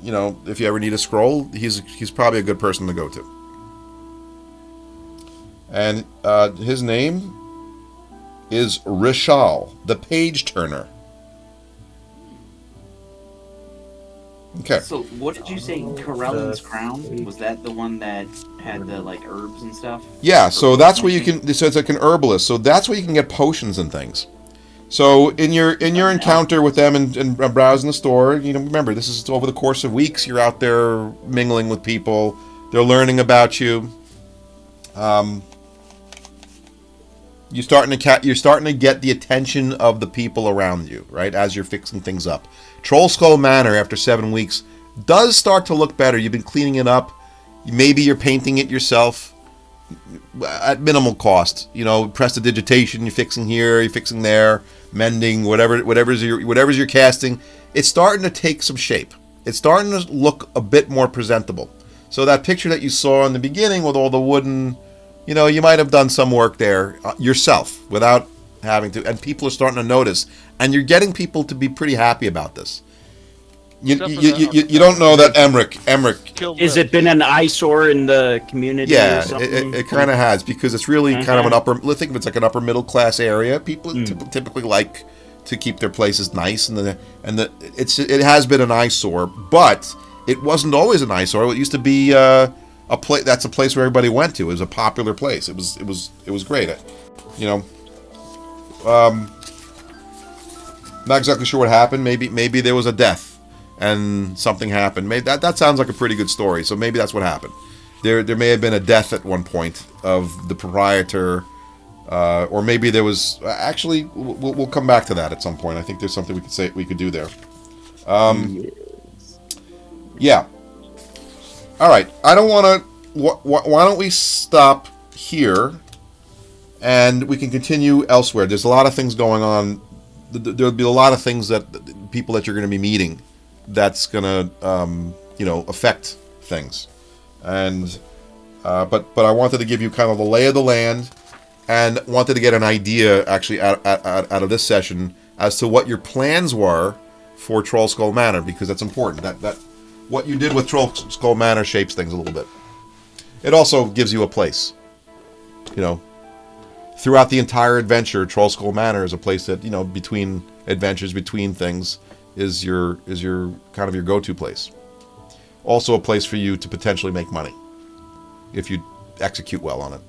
you know, if you ever need a scroll, he's probably a good person to go to. And his name is Rishal, the page turner. Okay. So what did you say? Corellin's Crown? Was that the one that had the like herbs and stuff? Yeah, so that's where you can. So it's like an herbalist. So that's where you can get potions and things. So in your encounter with them and browsing the store, you know, remember this is over the course of weeks. You're out there mingling with people. They're learning about you. You're starting to get the attention of the people around you, right? As you're fixing things up. Troll Skull Manor, after 7 weeks, does start to look better. You've been cleaning it up. Maybe you're painting it yourself at minimal cost. You know, prestidigitation. You're fixing here. You're fixing there. Mending. Whatever's you're casting. It's starting to take some shape. It's starting to look a bit more presentable. So that picture that you saw in the beginning with all the wooden, you know, you might have done some work there yourself without having to, and people are starting to notice, and you're getting people to be pretty happy about this. You don't know that Emmerich. Is it been an eyesore in the community? Yeah, or something? it kind of has, because it's really kind of an upper. Think of it's like an upper middle class area. People typically like to keep their places nice, and it has been an eyesore, but it wasn't always an eyesore. It used to be a place. That's a place where everybody went to. It was a popular place. It was great. You know, not exactly sure what happened. Maybe there was a death and something happened. Maybe that sounds like a pretty good story. So maybe that's what happened. There may have been a death at one point of the proprietor, or maybe there was. Actually, we'll come back to that at some point. I think there's something we could do there. Yeah. All right. I don't want to. Why don't we stop here, and we can continue elsewhere? There's a lot of things going on. There'll be a lot of things that people that you're going to be meeting that's going to affect things, and but I wanted to give you kind of the lay of the land, and wanted to get an idea actually out of this session as to what your plans were for Troll Skull Manor, because that's important. That what you did with Troll Skull Manor shapes things a little bit. It also gives you a place. You know, throughout the entire adventure, Troll Skull Manor is a place that, you know, between adventures, between things, is your kind of your go-to place. Also a place for you to potentially make money if you execute well on it.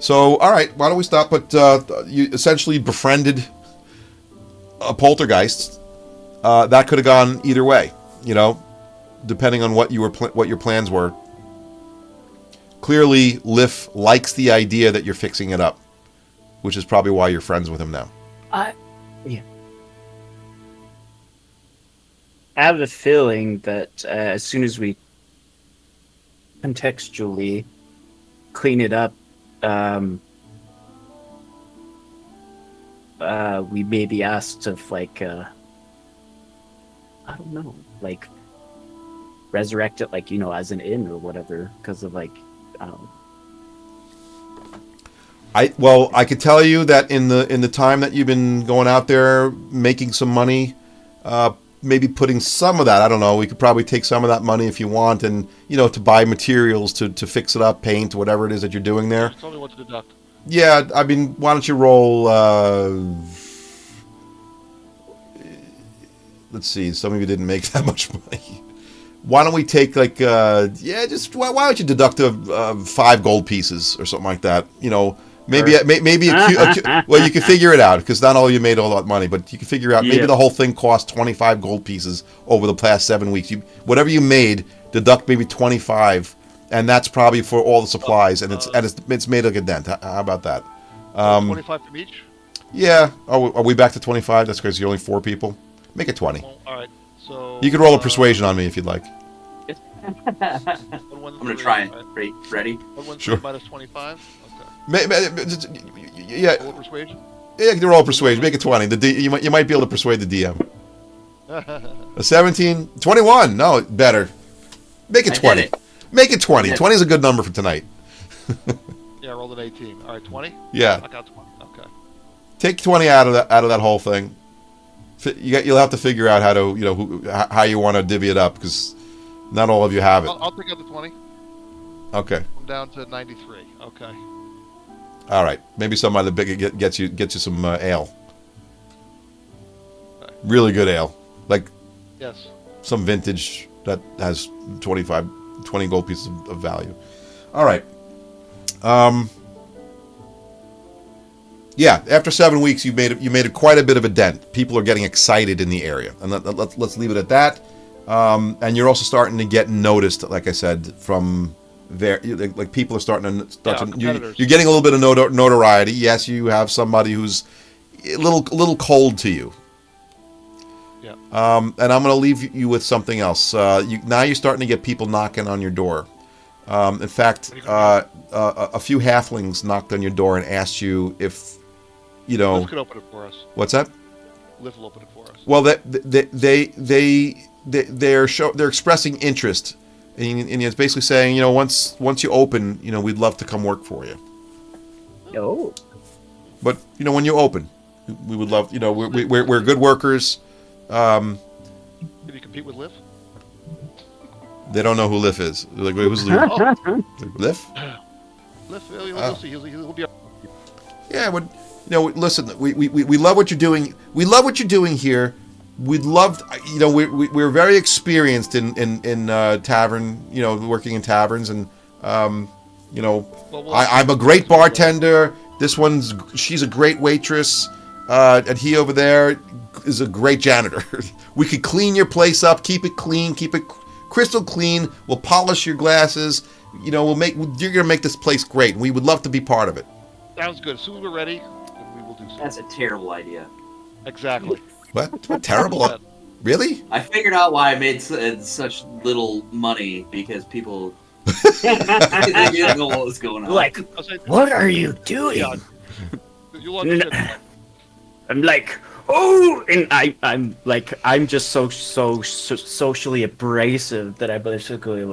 So, all right, why don't we stop? But you essentially befriended a poltergeist. That could have gone either way, you know, depending on what your plans were. Clearly, Liff likes the idea that you're fixing it up, which is probably why you're friends with him now. Yeah. have a feeling that as soon as we contextually clean it up, we may be asked to I don't know, like resurrect it, like as an inn or whatever, because of I could tell you that in the time that you've been going out there making some money, maybe putting some of that, I don't know, we could probably take some of that money if you want, and to buy materials to fix it up, paint, whatever it is that you're doing there. Just tell me what to deduct. Yeah, I mean, why don't you roll? Let's see. Some of you didn't make that much money. Why don't we take why don't you deduct 5 gold pieces or something like that? Maybe well, you can figure it out, because not all you made all that money, but you can figure out maybe the whole thing cost 25 gold pieces over the past 7 weeks. Whatever you made, deduct maybe 25, and that's probably for all the supplies, and it's made like a dent. How about that? 25 from each. Yeah. Are we back to 25? That's because you're only 4 people. Make it 20. Well, all right. So You can roll a persuasion on me if you'd like. I'm gonna try it. Ready? Sure. Minus 25. Yeah. Roll a persuasion. Yeah, you can roll a persuasion. Make it 20. You might be able to persuade the DM. A 17, 21. No, better. Make it 20. Make it 20. 20 is a good number for tonight. Yeah, I rolled an 18. All right, 20. Yeah. I got 20. Okay. Take 20 out of that whole thing. You'll have to figure out how to how you want to divvy it up, because not all of you have it. I'll take out the 20. Okay. I'm down to 93. Okay. All right. Maybe somebody that gets you some ale. Okay. Really good ale, like Yes. some vintage that has 20 gold pieces of value. All right. Yeah, after 7 weeks, you made quite a bit of a dent. People are getting excited in the area, and let's leave it at that. And you're also starting to get noticed, like I said, from there. Like people are starting to. You're getting a little bit of notoriety. Yes, you have somebody who's a little cold to you. Yeah. And I'm going to leave you with something else. Now you're starting to get people knocking on your door. In fact, a few halflings knocked on your door and asked you if, Liv could open it for us. What's that? Liv will open it for us. Well, they're expressing interest, and it's basically saying, once you open, we'd love to come work for you. Oh. But when you open, we would love. We're good workers. Can you compete with Liv? They don't know who Liv is. They're like, wait, who's Liv? Liv? Liv, you'll see. He'll be. Yeah, listen, we love what you're doing. We love what you're doing here. We'd love, we're very experienced in tavern, working in taverns, and I'm a great bartender. She's a great waitress, and he over there is a great janitor. We could clean your place up, keep it clean, keep it crystal clean. We'll polish your glasses. You're gonna make this place great. We would love to be part of it. Sounds good. As soon as we're ready, then we will do so. That's a terrible idea. Exactly. What terrible? Really? I figured out why I made such little money, because people they didn't know what was going on. Like, what are you doing? Yeah. You'll understand. I'm like, oh, and I'm just so socially abrasive that I basically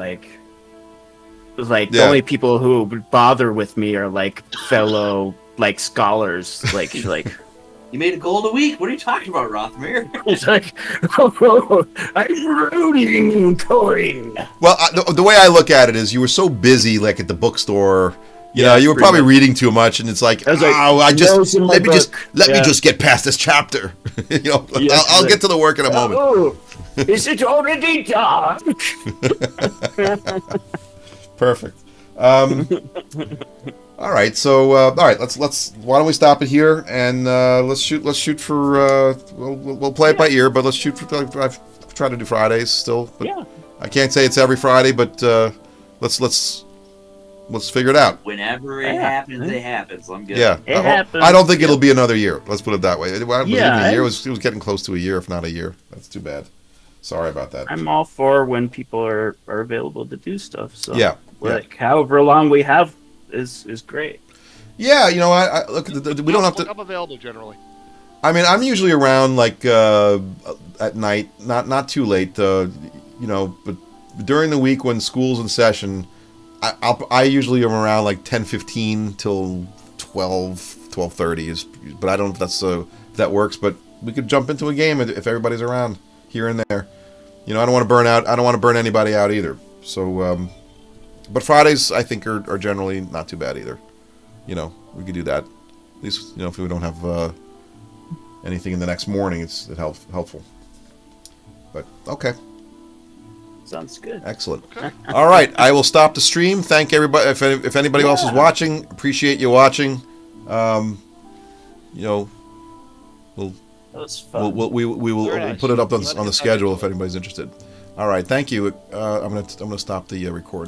the only people who would bother with me are fellow scholars, like You made a gold a week. What are you talking about, Rothmere? It's like, oh, I'm rooting coin. Well, the way I look at it is, you were so busy, at the bookstore. You were probably reading too much, and it's like, let me just get past this chapter. I'll get to the work in a moment. Oh, is it already dark? Perfect. All right, so let's. Why don't we stop it here, and let's shoot for. We'll play it by ear, but let's shoot for. I've tried to do Fridays still. But yeah. I can't say it's every Friday, but let's figure it out. Whenever it happens, it happens. I'm good. Yeah, it happens. I don't think it'll be another year. Let's put it that way. Yeah, It was getting close to a year, if not a year. That's too bad. Sorry about that. I'm all for when people are available to do stuff. So Yeah, like however long we have is great. Yeah, you know, I look. We don't have to. I'm available generally. I mean, I'm usually around like at night, not too late. You know, but during the week when school's in session, I usually am around like 10:15 till 12:30 is. But I don't know if if that works. But we could jump into a game if everybody's around here and there. You know, I don't want to burn out. I don't want to burn anybody out either. So, but Fridays I think are generally not too bad either. You know, we could do that. At least, you know, if we don't have anything in the next morning, it's helpful. But okay, Sounds good. excellent. All right, I will stop the stream. Thank everybody. If anybody else is watching, appreciate you watching. You know, That was fun. we will Very nice. put it up on Glad to the get schedule back if to it. anybody's interested. All right, thank you. I'm gonna stop the recording.